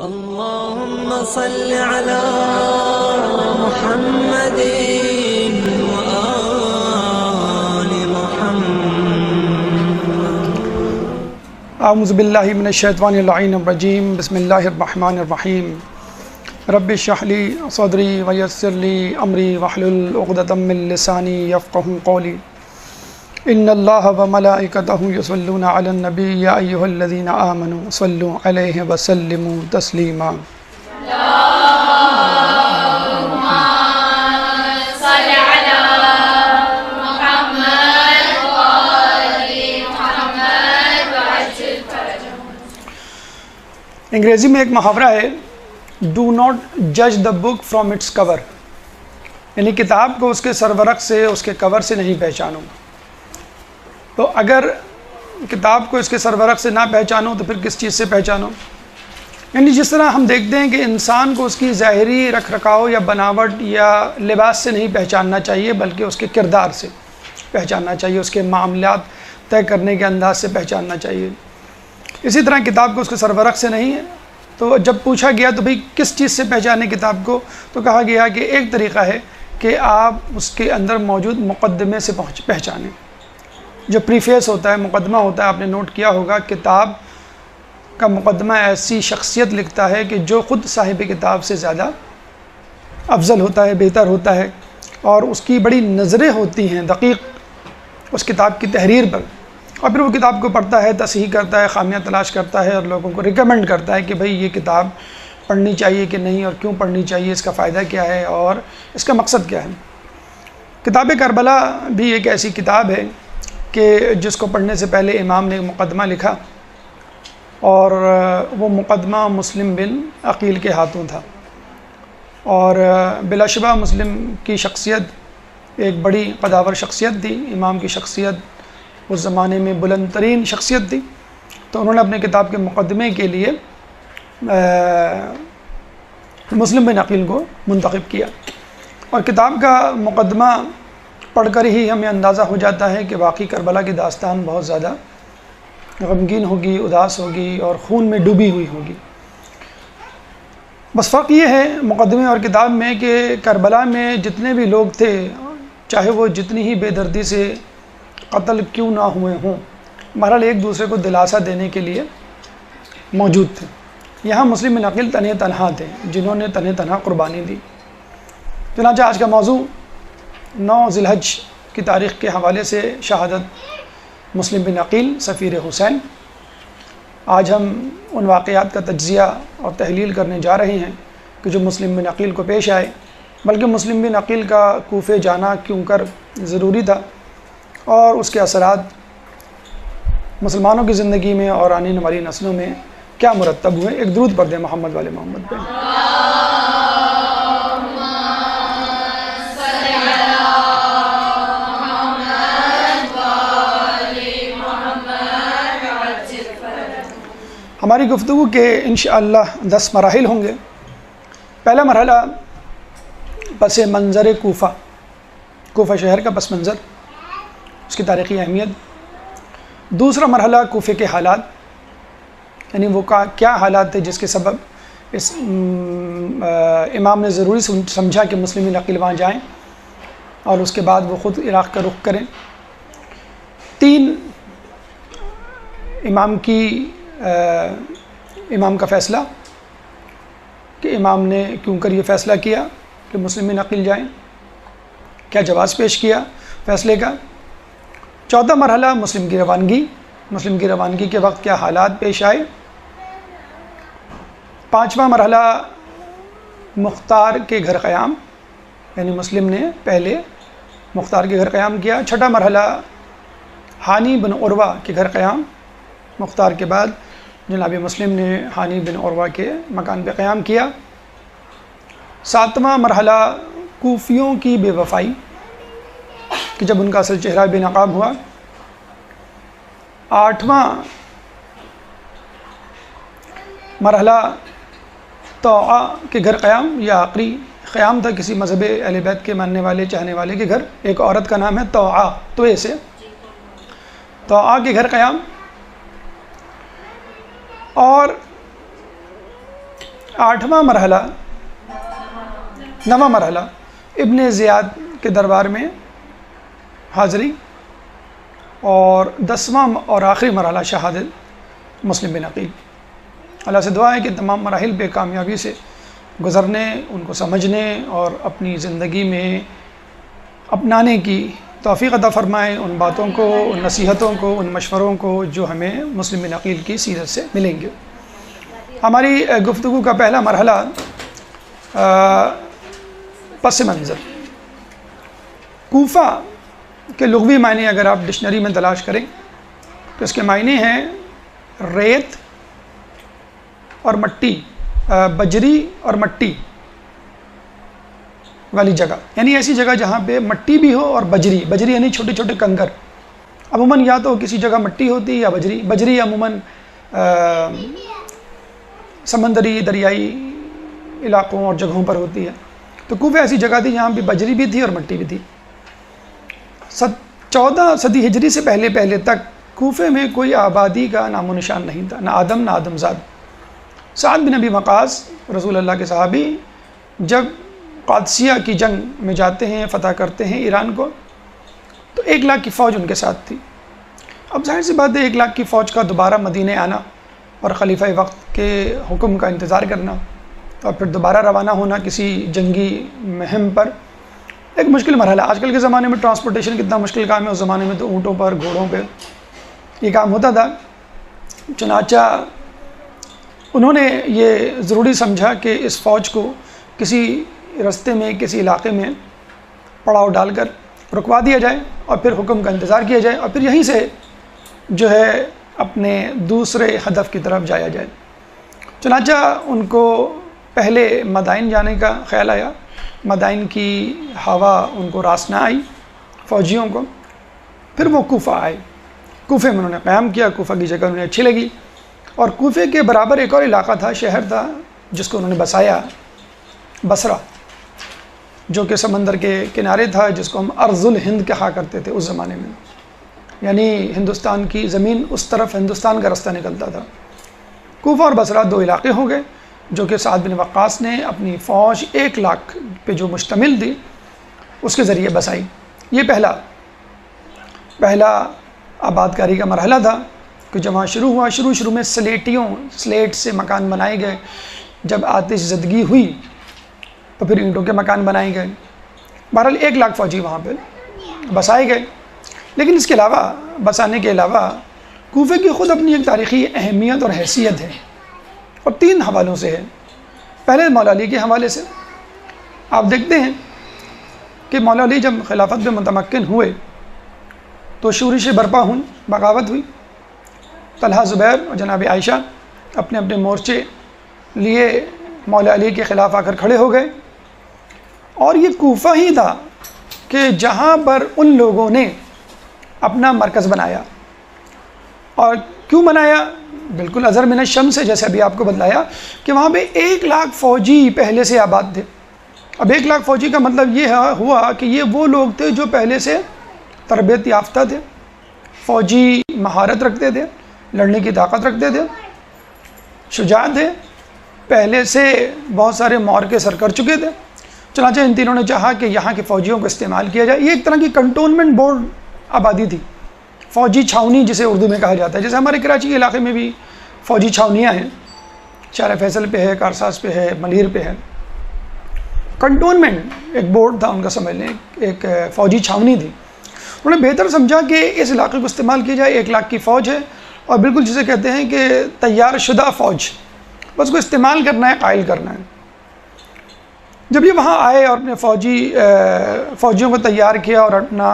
اللهم صل على محمد وآل محمد. اعوذ باللہ من الشیطان اللعین الرجیم. بسم اللہ الرحمن الرحیم. رب اشرح لی صدری ویسر لی امری واحلل عقدۃ من لسانی یفقهوا قولی. ان اللہ وملائکتہ یصلون علی النبی یا ایھا الذین آمنوا صلوا علیہ وسلموا تسلیما. انگریزی میں ایک محاورہ ہے، ڈو ناٹ جج دا بک فرام اٹس کور، یعنی کتاب کو اس کے سرورق سے، اس کے کور سے نہیں پہچانو. تو اگر کتاب کو اس کے سرورق سے نہ پہچانو تو پھر کس چیز سے پہچانو؟ یعنی جس طرح ہم دیکھتے ہیں کہ انسان کو اس کی ظاہری رکھ رکھاؤ یا بناوٹ یا لباس سے نہیں پہچاننا چاہیے، بلکہ اس کے کردار سے پہچاننا چاہیے، اس کے معاملات طے کرنے کے انداز سے پہچاننا چاہیے. اسی طرح کتاب کو اس کے سرورق سے نہیں ہے. تو جب پوچھا گیا تو بھئی کس چیز سے پہچانے کتاب کو، تو کہا گیا کہ ایک طریقہ ہے کہ آپ اس کے اندر موجود مقدمے سے پہچانیں. جو پریفیس ہوتا ہے، مقدمہ ہوتا ہے، آپ نے نوٹ کیا ہوگا، کتاب کا مقدمہ ایسی شخصیت لکھتا ہے کہ جو خود صاحب کتاب سے زیادہ افضل ہوتا ہے، بہتر ہوتا ہے، اور اس کی بڑی نظریں ہوتی ہیں دقیق اس کتاب کی تحریر پر. اور پھر وہ کتاب کو پڑھتا ہے، تصحیح کرتا ہے، خامیاں تلاش کرتا ہے اور لوگوں کو ریکمنڈ کرتا ہے کہ بھئی یہ کتاب پڑھنی چاہیے کہ نہیں، اور کیوں پڑھنی چاہیے، اس کا فائدہ کیا ہے اور اس کا مقصد کیا ہے. کتاب کربلا بھی ایک ایسی کتاب ہے کہ جس کو پڑھنے سے پہلے امام نے مقدمہ لکھا، اور وہ مقدمہ مسلم بن عقیل کے ہاتھوں تھا. اور بلا شبہ مسلم کی شخصیت ایک بڑی قداور شخصیت تھی، امام کی شخصیت اس زمانے میں بلند ترین شخصیت تھی. تو انہوں نے اپنے کتاب کے مقدمے کے لیے مسلم بن عقیل کو منتخب کیا. اور کتاب کا مقدمہ پڑھ کر ہی ہمیں اندازہ ہو جاتا ہے کہ واقعی کربلا کی داستان بہت زیادہ غمگین ہوگی، اداس ہوگی اور خون میں ڈوبی ہوئی ہوگی. بس فرق یہ ہے مقدمے اور کتاب میں کہ کربلا میں جتنے بھی لوگ تھے، چاہے وہ جتنی ہی بے دردی سے قتل کیوں نہ ہوئے ہوں، بہرحال ایک دوسرے کو دلاسا دینے کے لیے موجود تھے. یہاں مسلم بن عقیل تنہا تھے جنہوں نے تنہا قربانی دی. چنانچہ آج کا موضوع 9 ذی الحج کی تاریخ کے حوالے سے شہادت مسلم بن عقیل سفیر حسین. آج ہم ان واقعات کا تجزیہ اور تحلیل کرنے جا رہے ہیں کہ جو مسلم بن عقیل کو پیش آئے، بلکہ مسلم بن عقیل کا کوفے جانا کیوں کر ضروری تھا، اور اس کے اثرات مسلمانوں کی زندگی میں اور آنے والی نسلوں میں کیا مرتب ہوئے. ایک درود پڑھ دیں محمد والے محمد پہ. ہماری گفتگو کے انشاءاللہ 10 مراحل ہوں گے. پہلا مرحلہ پس منظر کوفہ شہر کا پس منظر، اس کی تاریخی اہمیت. دوسرا مرحلہ کوفے کے حالات، یعنی وہ کیا حالات تھے جس کے سبب اس امام نے ضروری سمجھا کہ مسلم بن عقیل وہاں جائیں، اور اس کے بعد وہ خود عراق کا رخ کریں. 3 امام کا فیصلہ کہ امام نے کیوں کر یہ فیصلہ کیا کہ مسلم بن عقیل جائیں، کیا جواز پیش کیا فیصلے کا. چوتھا مرحلہ مسلم کی روانگی کے وقت کیا حالات پیش آئے. 5واں مرحلہ مختار کے گھر قیام، یعنی مسلم نے پہلے مختار کے گھر قیام کیا. 6واں مرحلہ ہانی بن عروہ کے گھر قیام، مختار کے بعد جناب مسلم نے ہانی بن عروہ کے مکان پہ قیام کیا. 7واں مرحلہ کوفیوں کی بے وفائی کہ جب ان کا اصل چہرہ بے نقاب ہوا. 8واں مرحلہ طوعہ کے گھر قیام، یا آخری قیام تھا کسی مذہب اہل بیت کے ماننے والے چاہنے والے کے گھر. ایک عورت کا نام ہے طوعہ، توئے سے طوعہ کے گھر قیام. اور 8واں مرحلہ 9واں مرحلہ ابن زیاد کے دربار میں حاضری، اور 10واں اور آخری مرحلہ شہادت مسلم بن عقیل۔ اللہ سے دعا ہے کہ تمام مراحل پہ کامیابی سے گزرنے، ان کو سمجھنے اور اپنی زندگی میں اپنانے کی توفیق عطا فرمائے، ان باتوں کو، ان نصیحتوں کو، ان مشوروں کو جو ہمیں مسلم بن عقیل کی سیرت سے ملیں گے۔ ہماری گفتگو کا پہلا مرحلہ پس منظر۔ کوفہ کے لغوی معنی اگر آپ ڈکشنری میں تلاش کریں تو اس کے معنی ہیں ریت اور مٹی، بجری اور مٹی والی جگہ، یعنی ایسی جگہ جہاں پہ مٹی بھی ہو اور بجری یعنی چھوٹے چھوٹے کنکر۔ عموماً یا تو کسی جگہ مٹی ہوتی ہے یا بجری عموماً سمندری دریائی علاقوں اور جگہوں پر ہوتی ہے۔ تو کوفہ ایسی جگہ تھی جہاں پہ بجری بھی تھی اور مٹی بھی تھی۔ 14 صدی ہجری سے پہلے تک کوفے میں کوئی آبادی کا نام و نشان نہیں تھا، نہ آدم نہ آدمزاد۔ سعد بن ابی وقاص رسول اللہ کے صحابی جب قادسیہ کی جنگ میں جاتے ہیں، فتح کرتے ہیں ایران کو، تو 1 لاکھ کی فوج ان کے ساتھ تھی۔ اب ظاہر سی بات ہے 1 لاکھ کی فوج کا دوبارہ مدینہ آنا اور خلیفہ وقت کے حکم کا انتظار کرنا اور پھر دوبارہ روانہ ہونا کسی جنگی مہم پر، ایک مشکل مرحلہ۔ آج کل کے زمانے میں ٹرانسپورٹیشن کتنا مشکل کام ہے، اس زمانے میں تو اونٹوں پر، گھوڑوں پہ یہ کام ہوتا تھا۔ چنانچہ انہوں نے یہ ضروری سمجھا کہ اس فوج کو کسی رستے میں، کسی علاقے میں پڑاؤ ڈال کر رکوا دیا جائے اور پھر حکم کا انتظار کیا جائے، اور پھر یہیں سے جو ہے اپنے دوسرے ہدف کی طرف جایا جائے۔ چنانچہ ان کو پہلے مدائن جانے کا خیال آیا، مدائن کی ہوا ان کو راس نہ آئی فوجیوں کو، پھر وہ کوفہ آئے۔ کوفے میں انہوں نے قیام کیا، کوفہ کی جگہ انہیں اچھی لگی، اور کوفے کے برابر ایک اور علاقہ تھا، شہر تھا جس کو انہوں نے بسایا، بصرہ، جو کہ سمندر کے کنارے تھا، جس کو ہم ارض الہند کہا کرتے تھے اس زمانے میں، یعنی ہندوستان کی زمین اس طرف ہندوستان کا رستہ نکلتا تھا۔ کوفہ اور بصرہ 2 علاقے ہو گئے جو کہ سعد بن وقاص نے اپنی فوج 1 لاکھ پہ جو مشتمل تھی اس کے ذریعے بسائی۔ یہ پہلا آباد کاری کا مرحلہ تھا کہ جب وہاں شروع ہوا، شروع میں سلیٹ سے مکان بنائے گئے، جب آتش زدگی ہوئی تو پھر اینٹوں کے مکان بنائے گئے۔ بہرحال 1 لاکھ فوجی وہاں پہ بسائے گئے، لیکن اس کے علاوہ، بسانے کے علاوہ، کوفے کی خود اپنی ایک تاریخی اہمیت اور حیثیت ہے، اور 3 حوالوں سے ہے۔ پہلے مولا علی کے حوالے سے آپ دیکھتے ہیں کہ مولا علی جب خلافت میں متمکن ہوئے تو شورشیں برپا ہوئیں، بغاوت ہوئی۔ طلحہ، زبیر اور جناب عائشہ اپنے اپنے مورچے لیے مولا علی کے خلاف آ کر کھڑے ہو گئے، اور یہ کوفہ ہی تھا کہ جہاں پر ان لوگوں نے اپنا مرکز بنایا۔ اور کیوں بنایا؟ بالکل اظہر من الشمس سے، جیسے ابھی آپ کو بتلایا کہ وہاں پہ 1 لاکھ فوجی پہلے سے آباد تھے۔ اب 1 لاکھ فوجی کا مطلب یہ ہوا کہ یہ وہ لوگ تھے جو پہلے سے تربیت یافتہ تھے، فوجی مہارت رکھتے تھے، لڑنے کی طاقت رکھتے تھے، شجاع تھے، پہلے سے بہت سارے معرکے سر کر چکے تھے۔ چنانچہ ان تینوں نے چاہا کہ یہاں کے فوجیوں کو استعمال کیا جائے۔ یہ ایک طرح کی کنٹونمنٹ بورڈ آبادی تھی، فوجی چھاونی جسے اردو میں کہا جاتا ہے، جیسے ہمارے کراچی کے علاقے میں بھی فوجی چھاونیاں ہیں، شارع فیصل پہ ہے، کارساز پہ ہے، ملیر پہ ہے۔ کنٹونمنٹ ایک بورڈ تھا ان کا، سمجھ لیں ایک فوجی چھاونی تھی۔ انہوں نے بہتر سمجھا کہ اس علاقے کو استعمال کیا جائے، 1 لاکھ کی فوج ہے، اور بالکل جسے کہتے ہیں کہ تیار شدہ فوج، بس کو استعمال کرنا ہے، قائل کرنا ہے۔ جب یہ وہاں آئے اور اپنے فوجیوں کو تیار کیا اور اپنا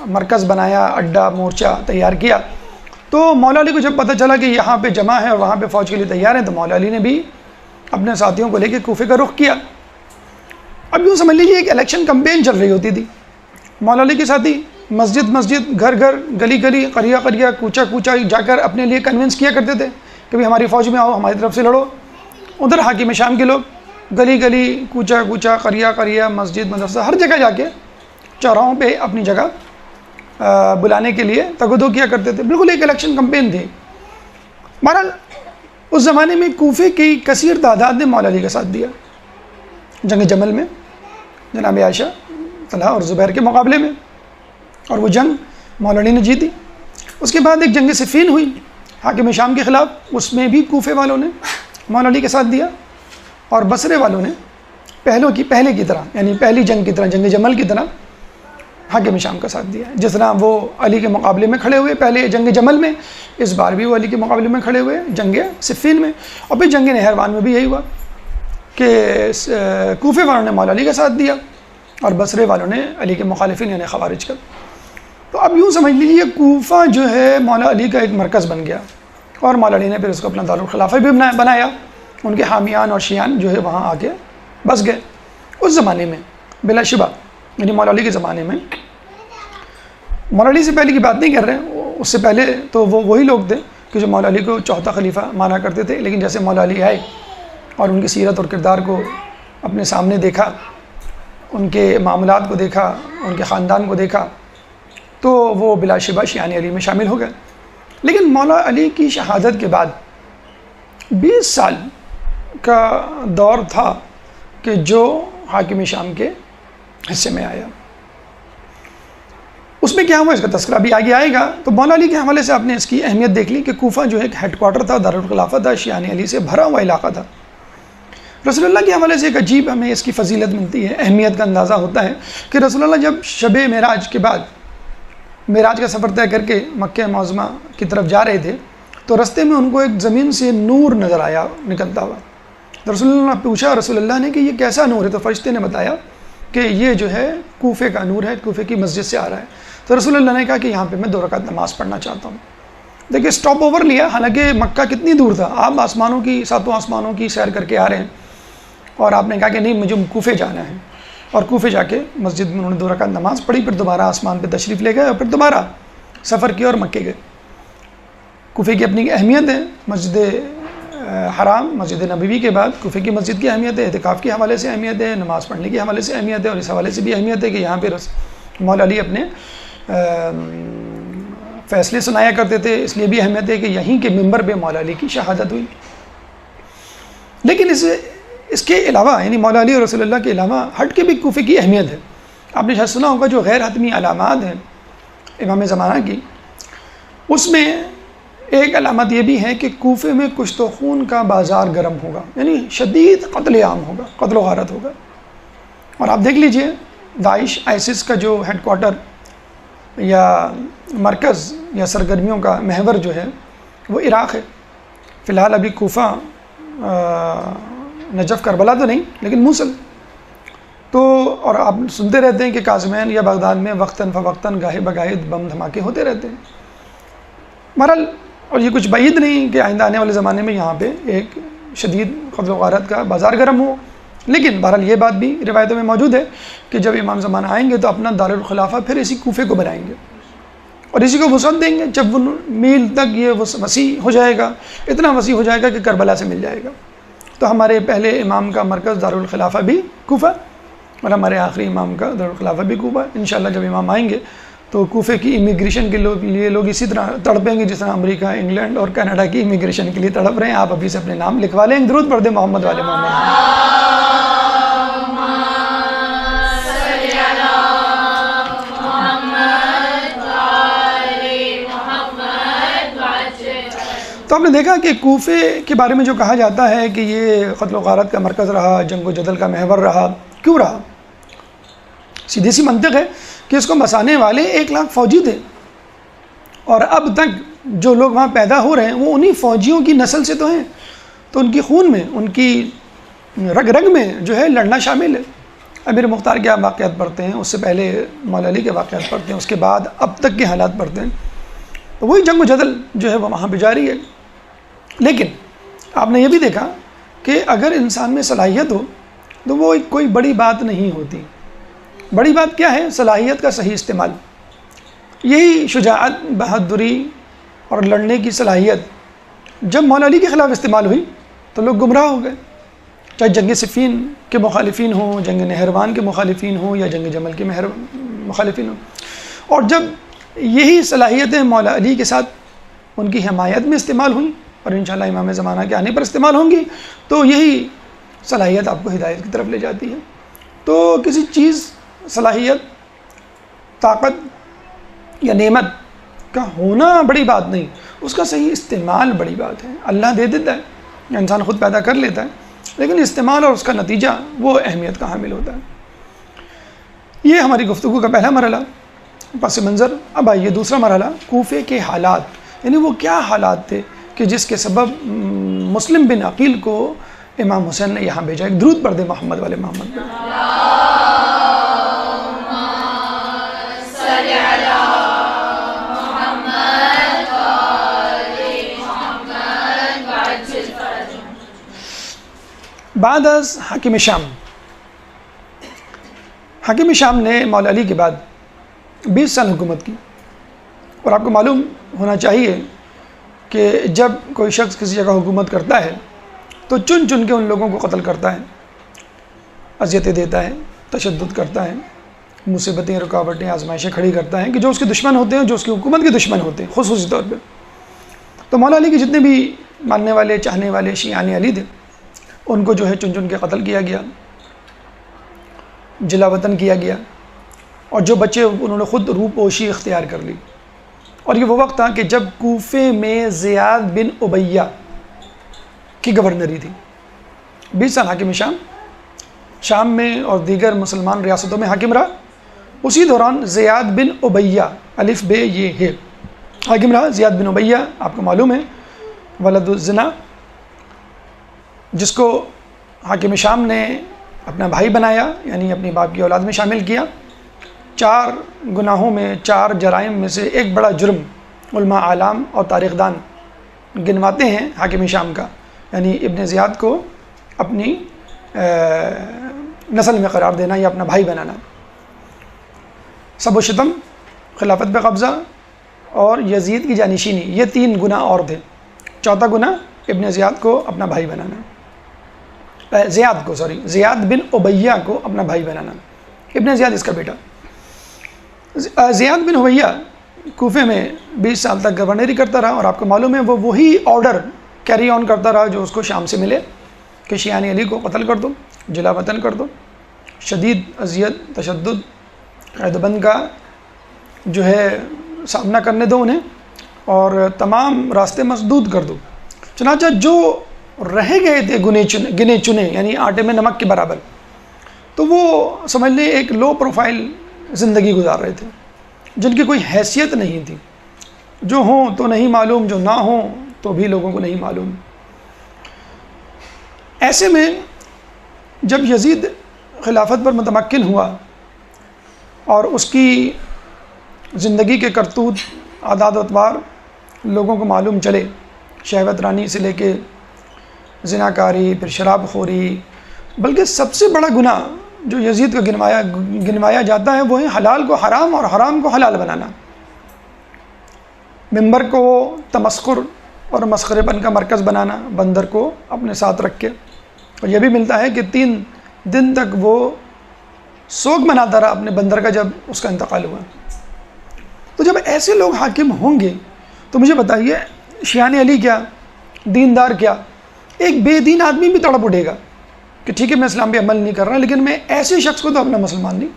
مرکز بنایا، اڈا، مورچہ تیار کیا، تو مولا علی کو جب پتہ چلا کہ یہاں پہ جمع ہے اور وہاں پہ فوج کے لیے تیار ہیں، تو مولا علی نے بھی اپنے ساتھیوں کو لے کے کوفے کا رخ کیا۔ اب یوں سمجھ لیجیے ایک الیکشن کمپین چل رہی ہوتی تھی۔ مولا علی کے ساتھی مسجد، گھر، گلی، قریہ، کوچہ جا کر اپنے لیے کنونس کیا کرتے تھے کہ بھئی ہماری فوج میں آؤ، ہماری طرف سے لڑو۔ ادھر حاکم شام کے لوگ گلی، کوچہ، قریہ، مسجد، مدرسہ، ہر جگہ جا کے چوراہوں پہ اپنی جگہ بلانے کے لیے تگ و دو کیا کرتے تھے۔ بالکل ایک الیکشن کمپین تھی۔ بہرحال اس زمانے میں کوفے کی کثیر تعداد نے مولا علی کا ساتھ دیا جنگ جمل میں، جناب عائشہ، طلحہ اور زبیر کے مقابلے میں، اور وہ جنگ مولا علی نے جیتی۔ اس کے بعد ایک جنگ صفین ہوئی حاکم شام کے خلاف، اس میں بھی کوفے والوں نے مولا علی کا ساتھ دیا، اور بصرے والوں نے پہلے کی طرح، یعنی پہلی جنگ کی طرح، جنگ جمل کی طرح حاکم شام کا ساتھ دیا۔ جس طرح وہ علی کے مقابلے میں کھڑے ہوئے پہلے جنگ جمل میں، اس بار بھی وہ علی کے مقابلے میں کھڑے ہوئے جنگ صفین میں، اور پھر جنگ نہروان میں بھی یہی ہوا کہ کوفے والوں نے مولا علی کا ساتھ دیا اور بصرے والوں نے علی کے مخالفین یعنی خوارج کا۔ تو اب یوں سمجھ لیجیے کوفہ جو ہے مولا علی کا ایک مرکز بن گیا، اور مولا علی نے پھر اس کو اپنا دارالخلافہ بھی بنایا، ان کے حامیان اور شیعان جو ہے وہاں آ کے بس گئے۔ اس زمانے میں بلا شبہ، یعنی مولا علی کے زمانے میں، مولا علی سے پہلے کی بات نہیں کر رہے ہیں، اس سے پہلے تو وہ وہی لوگ تھے کہ جو مولا علی کو چوتھا خلیفہ مانا کرتے تھے، لیکن جیسے مولا علی آئے اور ان کی سیرت اور کردار کو اپنے سامنے دیکھا، ان کے معاملات کو دیکھا، ان کے خاندان کو دیکھا، تو وہ بلا شبہ شیعان علی میں شامل ہو گئے۔ لیکن مولا علی کی شہادت کے بعد 20 سال کا دور تھا کہ جو حاکم شام کے حصے میں آیا۔ اس میں کیا ہوا اس کا تذکرہ بھی آگے آئے گا۔ تو مولا علی کے حوالے سے آپ نے اس کی اہمیت دیکھ لی کہ کوفہ جو ایک ہیڈ کوارٹر تھا، دارالخلافہ تھا، شیعان علی سے بھرا ہوا علاقہ تھا۔ رسول اللہ کے حوالے سے ایک عجیب ہمیں اس کی فضیلت ملتی ہے، اہمیت کا اندازہ ہوتا ہے کہ رسول اللہ جب شب معراج کے بعد معراج کا سفر طے کر کے مکہ معظمہ کی طرف جا رہے تھے، تو رستے میں ان کو ایک زمین سے نور نظر آیا نکلتا ہوا۔ تو رسول اللہ نے پوچھا رسول اللہ نے کہ یہ کیسا نور ہے؟ تو فرشتے نے بتایا کہ یہ جو ہے کوفے کا نور ہے، کوفے کی مسجد سے آ رہا ہے۔ تو رسول اللہ نے کہا کہ یہاں پہ میں 2 رکعت نماز پڑھنا چاہتا ہوں۔ دیکھیے سٹاپ اوور لیا، حالانکہ مکہ کتنی دور تھا، آپ آسمانوں کی 7 آسمانوں کی سیر کر کے آ رہے ہیں، اور آپ نے کہا کہ نہیں مجھے کوفے جانا ہے، اور کوفے جا کے مسجد میں انہوں نے 2 رکعت نماز پڑھی، پھر دوبارہ آسمان پہ تشریف لے گئے اور پھر دوبارہ سفر کیا اور مکے گئے۔ کوفے کی اپنی اہمیت ہے، مسجد حرام مسجد نبوی کے بعد کوفے کی مسجد کی اہمیت ہے، اعتکاف کے حوالے سے اہمیت ہے، نماز پڑھنے کے حوالے سے اہمیت ہے، اور اس حوالے سے بھی اہمیت ہے کہ یہاں پہ مولا علی اپنے فیصلے سنایا کرتے تھے، اس لیے بھی اہمیت ہے کہ یہیں کے منبر پہ مولا علی کی شہادت ہوئی۔ لیکن اس کے علاوہ، یعنی مولا علی اور رسول اللہ کے علاوہ ہٹ کے بھی کوفے کی اہمیت ہے۔ آپ نے شاید سنا ہوگا جو غیر حتمی علامات ہیں امام زمانہ کی، اس میں ایک علامت یہ بھی ہے کہ کوفے میں کشت و خون کا بازار گرم ہوگا، یعنی شدید قتل عام ہوگا، قتل و غارت ہوگا۔ اور آپ دیکھ لیجئے داعش آئسس کا جو ہیڈ کوارٹر یا مرکز یا سرگرمیوں کا محور جو ہے وہ عراق ہے۔ فی الحال ابھی کوفہ، نجف، کربلا تو نہیں لیکن موصل تو، اور آپ سنتے رہتے ہیں کہ کاظمین یا بغداد میں وقتاً فوقتاً گاہے بگاہے بم دھماکے ہوتے رہتے ہیں۔ بہرحال، اور یہ کچھ بعید نہیں کہ آئندہ آنے والے زمانے میں یہاں پہ ایک شدید قتل و غارت کا بازار گرم ہو، لیکن بہرحال یہ بات بھی روایتوں میں موجود ہے کہ جب امام زمانہ آئیں گے تو اپنا دارالخلافہ پھر اسی کوفے کو بنائیں گے اور اسی کو وسعت دیں گے۔ جب وہ میل تک یہ وسیع ہو جائے گا، اتنا وسیع ہو جائے گا کہ کربلا سے مل جائے گا۔ تو ہمارے پہلے امام کا مرکز دارالخلافہ بھی کوفہ، اور ہمارے آخری امام کا دارالخلافہ بھی کوفہ۔ انشاءاللہ جب امام آئیں گے تو کوفے کی امیگریشن کے لیے لوگ اسی طرح تڑپیں گے جس طرح امریکہ، انگلینڈ اور کینیڈا کی امیگریشن کے لیے تڑپ رہے ہیں۔ آپ ابھی سے اپنے نام لکھوا لیں، درود پڑھ دیں محمد والے محمد۔ تو آپ نے دیکھا کہ کوفے کے بارے میں جو کہا جاتا ہے کہ یہ قتل و غارت کا مرکز رہا، جنگ و جدل کا محور رہا، کیوں رہا؟ سیدھی سی منطق ہے کہ اس کو بسانے والے 1 لاکھ فوجی تھے، اور اب تک جو لوگ وہاں پیدا ہو رہے ہیں وہ انہی فوجیوں کی نسل سے تو ہیں، تو ان کی خون میں، ان کی رگ رگ میں جو ہے لڑنا شامل ہے۔ امیر مختار کے آپ واقعات پڑھتے ہیں، اس سے پہلے مولا علی کے واقعات پڑھتے ہیں، اس کے بعد اب تک کے حالات پڑھتے ہیں، تو وہی جنگ و جدل جو ہے وہ وہاں پہ جاری ہے۔ لیکن آپ نے یہ بھی دیکھا کہ اگر انسان میں صلاحیت ہو تو وہ کوئی بڑی بات نہیں ہوتی۔ بڑی بات کیا ہے؟ صلاحیت کا صحیح استعمال۔ یہی شجاعت، بہادری اور لڑنے کی صلاحیت جب مولا علی کے خلاف استعمال ہوئی تو لوگ گمراہ ہو گئے، چاہے جنگ صفین کے مخالفین ہوں، جنگ نہروان کے مخالفین ہوں، یا جنگ جمل کے مخالفین ہوں۔ اور جب یہی صلاحیتیں مولا علی کے ساتھ ان کی حمایت میں استعمال ہوئیں اور انشاءاللہ امام زمانہ کے آنے پر استعمال ہوں گی، تو یہی صلاحیت آپ کو ہدایت کی طرف لے جاتی ہے۔ تو کسی چیز، صلاحیت، طاقت یا نعمت کا ہونا بڑی بات نہیں، اس کا صحیح استعمال بڑی بات ہے۔ اللہ دے دیتا ہے یا انسان خود پیدا کر لیتا ہے، لیکن استعمال اور اس کا نتیجہ وہ اہمیت کا حامل ہوتا ہے۔ یہ ہماری گفتگو کا پہلا مرحلہ، پس منظر۔ اب آئیے دوسرا مرحلہ، کوفے کے حالات، یعنی وہ کیا حالات تھے کہ جس کے سبب مسلم بن عقیل کو امام حسین نے یہاں بھیجا۔ ایک درود پڑھ دیں محمد والے محمد پہ۔ بعد از حاکم شام، حاکم شام نے مولا علی کے بعد 20 سال حکومت کی، اور آپ کو معلوم ہونا چاہیے کہ جب کوئی شخص کسی جگہ حکومت کرتا ہے تو چن چن کے ان لوگوں کو قتل کرتا ہے، اذیتیں دیتا ہے، تشدد کرتا ہے، مصیبتیں، رکاوٹیں، آزمائشیں کھڑی کرتا ہے کہ جو اس کے دشمن ہوتے ہیں، جو اس کی حکومت کے دشمن ہوتے ہیں خصوصی طور پہ۔ تو مولا علی کے جتنے بھی ماننے والے، چاہنے والے شیعان علی تھے، ان کو جو ہے چن چن کے قتل کیا گیا، جلا وطن کیا گیا، اور جو بچے انہوں نے خود روپوشی اختیار کر لی۔ اور یہ وہ وقت تھا کہ جب کوفے میں زیاد بن امیہ کی گورنری تھی۔ 20 سال حاکم شام میں اور دیگر مسلمان ریاستوں میں حاکم رہا۔ اسی دوران زیاد بن امیہ، الف بے یہ ہے، حاکم رہا۔ زیاد بن امیہ آپ کو معلوم ہے ولد الزنا، جس کو حاکم شام نے اپنا بھائی بنایا، یعنی اپنی باپ کی اولاد میں شامل کیا۔ 4 گناہوں میں، 4 جرائم میں سے ایک بڑا جرم علماء اعلام اور تاریخ دان گنواتے ہیں حاکم شام کا، یعنی ابن زیاد کو اپنی نسل میں قرار دینا یا اپنا بھائی بنانا۔ سب و شتم، خلافت پہ قبضہ اور یزید کی جانشینی، یہ 3 گناہ اور تھے۔ چوتھا گناہ ابن زیاد کو اپنا بھائی بنانا، زیاد بن امیہ کو اپنا بھائی بنانا، ابن زیاد اس کا بیٹا۔ زیاد بن امیہ کوفے میں 20 سال تک گورنری کرتا رہا، اور آپ کو معلوم ہے وہ وہی آرڈر کیری آن کرتا رہا جو اس کو شام سے ملے کہ شیعان علی کو قتل کر دو، جلا وطن کر دو، شدید اذیت، تشدد، قید بند کا جو ہے سامنا کرنے دو انہیں، اور تمام راستے مسدود کر دو۔ چنانچہ جو رہ گئے تھے گنے چنے، یعنی آٹے میں نمک کے برابر، تو وہ سمجھ لیں ایک لو پروفائل زندگی گزار رہے تھے، جن کی کوئی حیثیت نہیں تھی، جو ہوں تو نہیں معلوم، جو نہ ہوں تو بھی لوگوں کو نہیں معلوم۔ ایسے میں جب یزید خلافت پر متمکن ہوا اور اس کی زندگی کے کرتوت، عادات و اطوار لوگوں کو معلوم چلے، شہوت رانی سے لے کے زناکاری، پھر شراب خوری، بلکہ سب سے بڑا گناہ جو یزید کا گنوایا جاتا ہے وہ ہے حلال کو حرام اور حرام کو حلال بنانا۔ ممبر کو تمسخر اور مسخرے پن کا مرکز بنانا، بندر کو اپنے ساتھ رکھ کے، اور یہ بھی ملتا ہے کہ 3 دن تک وہ سوگ مناتا رہا اپنے بندر کا جب اس کا انتقال ہوا۔ تو جب ایسے لوگ حاکم ہوں گے تو مجھے بتائیے شیعان علی کیا، دیندار کیا، ایک بے دین آدمی بھی تڑپ اٹھے گا کہ ٹھیک ہے میں اسلام پہ عمل نہیں کر رہا، لیکن میں ایسے شخص کو تو اپنا مسلمان نہیں۔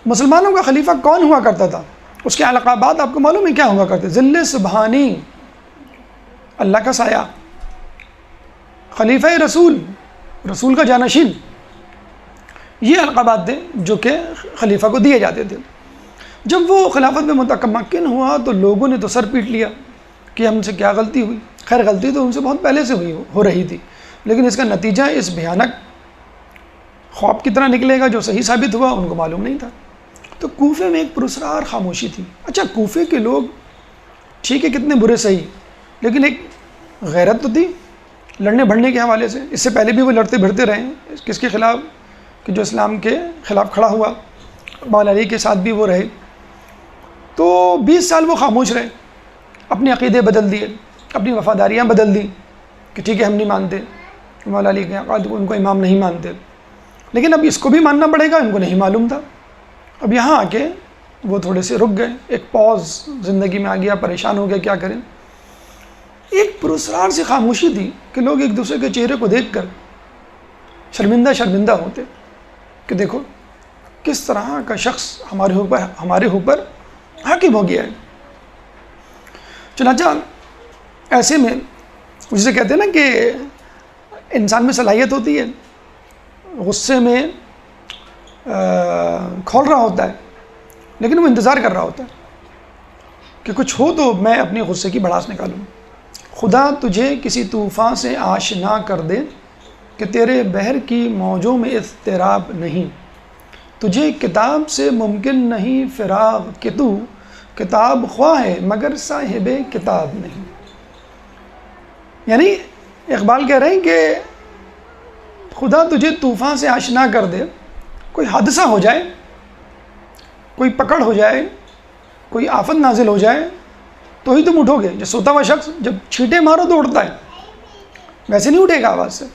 مسلمانوں کا خلیفہ کون ہوا کرتا تھا؟ اس کے القابات آپ کو معلوم ہے کیا ہوا کرتے؟ ذل سبحانی، اللہ کا سایہ، خلیفہ رسول، رسول کا جانشین، یہ القابات تھے جو کہ خلیفہ کو دیے جاتے تھے۔ جب وہ خلافت میں متمکن ہوا تو لوگوں نے تو سر پیٹ لیا کہ ہم سے کیا غلطی ہوئی۔ خیر غلطی تو ان سے بہت پہلے سے ہو رہی تھی، لیکن اس کا نتیجہ اس بھیانک خواب کی طرح نکلے گا جو صحیح ثابت ہوا ان کو معلوم نہیں تھا۔ تو کوفے میں ایک پراسرار خاموشی تھی۔ اچھا کوفے کے لوگ ٹھیک ہے کتنے برے صحیح، لیکن ایک غیرت تو تھی لڑنے بھڑنے کے حوالے سے۔ اس سے پہلے بھی وہ لڑتے بھڑتے رہے، کس کے خلاف؟ کہ جو اسلام کے خلاف کھڑا ہوا، مولا علی کے ساتھ بھی وہ رہے۔ تو 20 سال وہ خاموش رہے، اپنے عقیدے بدل دیے، اپنی وفاداریاں بدل دیں کہ ٹھیک ہے ہم نہیں مانتے مولا علی کے عقائد کو، ان کو امام نہیں مانتے، لیکن اب اس کو بھی ماننا پڑے گا، ان کو نہیں معلوم تھا۔ اب یہاں آ کے وہ تھوڑے سے رک گئے، ایک پاز زندگی میں آ گیا، پریشان ہو گئے کیا کریں۔ ایک پراسرار سی خاموشی تھی کہ لوگ ایک دوسرے کے چہرے کو دیکھ کر شرمندہ ہوتے کہ دیکھو کس طرح کا شخص ہمارے اوپر حاکم ہو گیا ہے. چنانچہ ایسے میں جسے کہتے ہیں نا کہ انسان میں صلاحیت ہوتی ہے غصے میں کھول رہا ہوتا ہے، لیکن وہ انتظار کر رہا ہوتا ہے کہ کچھ ہو تو میں اپنے غصے کی بھڑاس نکالوں. خدا تجھے کسی طوفان سے آشنا کر دے کہ تیرے بحر کی موجوں میں اضطراب نہیں. تجھے کتاب سے ممکن نہیں فراغ کہ تو کتاب خواہ ہے مگر صاحب کتاب نہیں. یعنی اقبال کہہ رہے ہیں کہ خدا تجھے طوفان سے آشنا کر دے، کوئی حادثہ ہو جائے، کوئی پکڑ ہو جائے، کوئی آفت نازل ہو جائے تو ہی تم اٹھو گے. جو سوتا ہوا شخص جب چھینٹے مارو تو اٹھتا ہے، ویسے نہیں اٹھے گا آواز سے.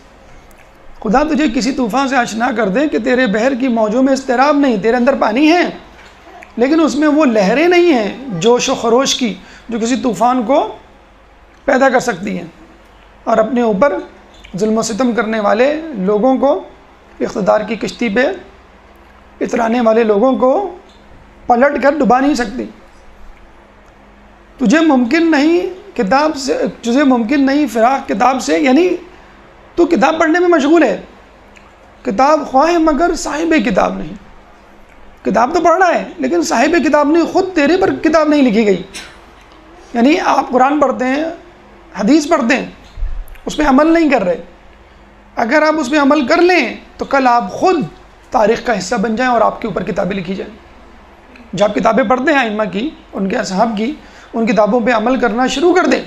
خدا تجھے کسی طوفان سے آشنا کر دے کہ تیرے بحر کی موجوں میں اضطراب نہیں. تیرے اندر پانی ہے لیکن اس میں وہ لہریں نہیں ہیں جوش و خروش کی جو کسی طوفان کو پیدا کر سکتی ہیں اور اپنے اوپر ظلم و ستم کرنے والے لوگوں کو، اقتدار کی کشتی پہ اترانے والے لوگوں کو پلٹ کر ڈبا نہیں سکتی. تجھے ممکن نہیں فراق کتاب سے، یعنی تو کتاب پڑھنے میں مشغول ہے، کتاب خواہ مگر صاحب کتاب نہیں. کتاب تو پڑھ رہا ہے لیکن صاحب کتاب نہیں، خود تیرے پر کتاب نہیں لکھی گئی. یعنی آپ قرآن پڑھتے ہیں، حدیث پڑھتے ہیں، اس پہ عمل نہیں کر رہے. اگر آپ اس پہ عمل کر لیں تو کل آپ خود تاریخ کا حصہ بن جائیں اور آپ کے اوپر کتابیں لکھی جائیں. جو آپ کتابیں پڑھتے ہیں ائمہ کی، ان کے اصحاب کی، ان کتابوں پہ عمل کرنا شروع کر دیں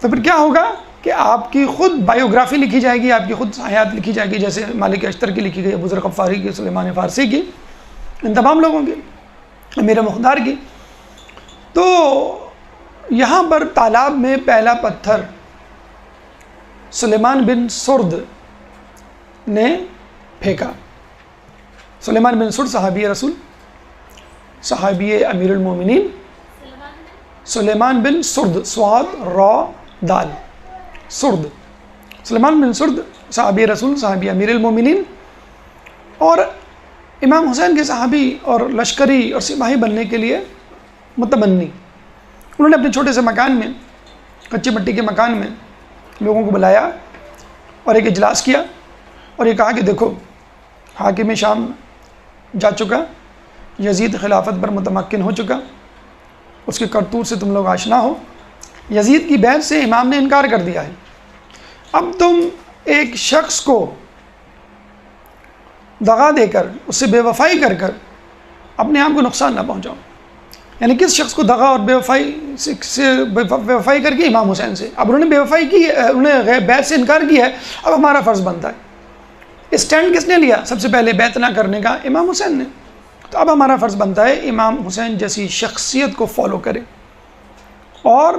تو پھر کیا ہوگا کہ آپ کی خود بائیوگرافی لکھی جائے گی، آپ کی خود حیات لکھی جائے گی، جیسے مالک اشتر کی لکھی گئی، ابو ذر غفاری کی، سلیمان فارسی کی، ان تمام لوگوں کی، امیر مقدار کی. تو یہاں پر تالاب میں پہلا پتھر سلیمان بن سرد نے پھینکا. سلیمان بن سرد صحابی رسول، صحابی امیر المومنین، سلیمان بن سرد، سواد را دال، سرد، سلیمان بن سرد صحابی رسول، صحابی امیر المومنین اور امام حسین کے صحابی اور لشکری اور سپاہی بننے کے لیے متمنی. انہوں نے اپنے چھوٹے سے مکان میں، کچی مٹی کے مکان میں لوگوں کو بلایا اور ایک اجلاس کیا اور یہ کہا کہ دیکھو حاکم شام جا چکا، یزید خلافت پر متمکن ہو چکا، اس کے کرتوت سے تم لوگ آشنا ہو. یزید کی بیعت سے امام نے انکار کر دیا ہے. اب تم ایک شخص کو دغا دے کر، اس سے بے وفائی کر کر اپنے آپ کو نقصان نہ پہنچاؤ. یعنی کس شخص کو دغا اور بے وفائی کر کے؟ امام حسین سے. اب انہوں نے بے وفائی کی، انہوں نے بیعت سے انکار کیا ہے. اب ہمارا فرض بنتا ہے، اسٹینڈ کس نے لیا سب سے پہلے بیعت نہ کرنے کا؟ امام حسین نے. تو اب ہمارا فرض بنتا ہے امام حسین جیسی شخصیت کو فالو کرے اور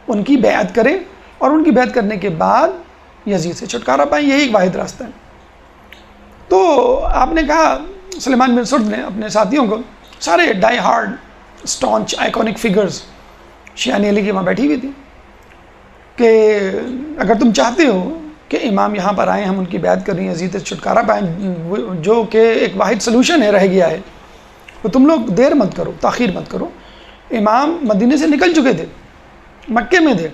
ان کی بیعت کرے اور ان کی بیعت کرنے کے بعد یزید سے چھٹکارا پائیں. یہی ایک واحد راستہ ہے. تو آپ نے کہا، سلیمان بن سرد نے اپنے ساتھیوں کو، سارے ڈائی ہارڈ اسٹانچ آئیکونک فگرز شیعہ علی کی وہاں بیٹھی ہوئی تھی، کہ اگر تم چاہتے ہو کہ امام یہاں پر آئیں، ہم ان کی بیعت کریں، یزید سے چھٹکارا پائیں، جو کہ ایک واحد سلوشن ہے، رہ گیا ہے، تو تم لوگ دیر مت کرو، تاخیر مت کرو. امام مدینے سے نکل چکے تھے، مکے میں تھے،